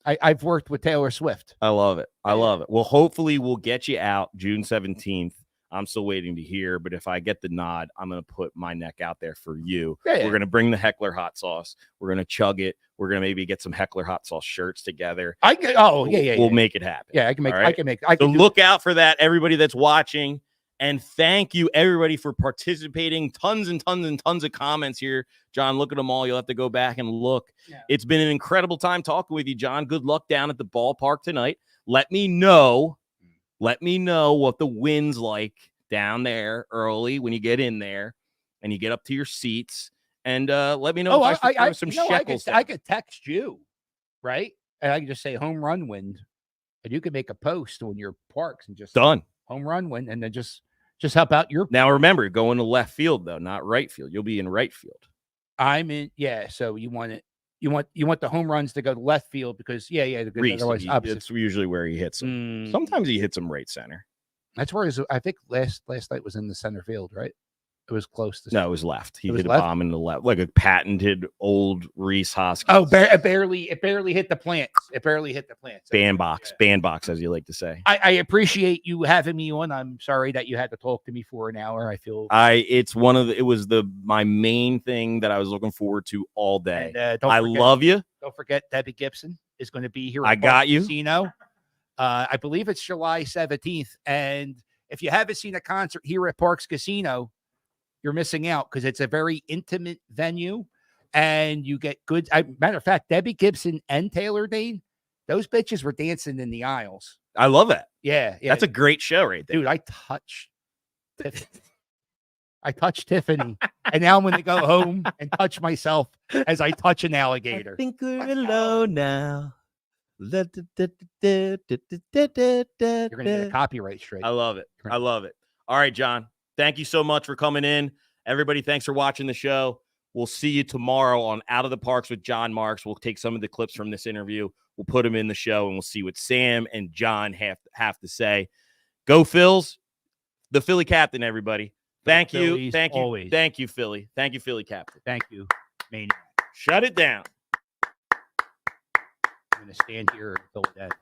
Speaker 3: I've worked with Taylor Swift.
Speaker 2: I love it. Well, hopefully we'll get you out June 17th. I'm still waiting to hear, but if I get the nod, I'm going to put my neck out there for you. Yeah. We're going to bring the Heckler hot sauce. We're going to chug it. We're going to maybe get some Heckler hot sauce shirts together. We'll make it happen.
Speaker 3: Yeah, I can make.
Speaker 2: Right? So look out for that, everybody that's watching. And thank you, everybody, for participating. Tons and tons and tons of comments here. John, look at them all. You'll have to go back and look. Yeah. It's been an incredible time talking with you, John. Good luck down at the ballpark tonight. Let me know what the wind's like down there early when you get in there and you get up to your seats. And let me know if I some shekels.
Speaker 3: I could text you, right? And I can just say home run wind. And you can make a post on your parks and just
Speaker 2: done.
Speaker 3: Home run win, and then just help out your.
Speaker 2: Now remember, going to left field though, not right field. You'll be in right field.
Speaker 3: I'm in. Yeah, so you want it. You want the home runs to go to left field because the
Speaker 2: Reese, it's usually where he hits them. Sometimes he hits them right center.
Speaker 3: That's where I think last night was in the center field, right? It was close to.
Speaker 2: No, it was left. He hit a bomb in the left, like a patented old Reese Hoskins.
Speaker 3: Oh, it barely hit the plants. It barely hit the plants.
Speaker 2: Bandbox, as you like to say.
Speaker 3: I appreciate you having me on. I'm sorry that you had to talk to me for an hour. I feel
Speaker 2: it was my main thing that I was looking forward to all day. And, love you.
Speaker 3: Don't forget Debbie Gibson is going to be here.
Speaker 2: I got you.
Speaker 3: Casino. I believe it's July 17th, and if you haven't seen a concert here at Parx Casino, you're missing out because it's a very intimate venue and you get good. Matter of fact, Debbie Gibson and Taylor Dane, those bitches were dancing in the aisles.
Speaker 2: I love that.
Speaker 3: Yeah.
Speaker 2: That's a great show right there.
Speaker 3: Dude, I touched Tiffany and now I'm going to go home and touch myself as I touch an alligator.
Speaker 2: I think we're alone now. You're
Speaker 3: going to get a copyright strike.
Speaker 2: I love it. All right, John. Thank you so much for coming in. Everybody, thanks for watching the show. We'll see you tomorrow on Out of the Parx with Jon Marks. We'll take some of the clips from this interview. We'll put them in the show, and we'll see what Sam and John have to say. Go Phils. The Philly captain, everybody. Thank you.
Speaker 3: Phillies,
Speaker 2: thank you.
Speaker 3: Always.
Speaker 2: Thank you, Philly. Thank you, Philly captain.
Speaker 3: Thank you, Maniac.
Speaker 2: Shut it down.
Speaker 3: I'm going to stand here until that.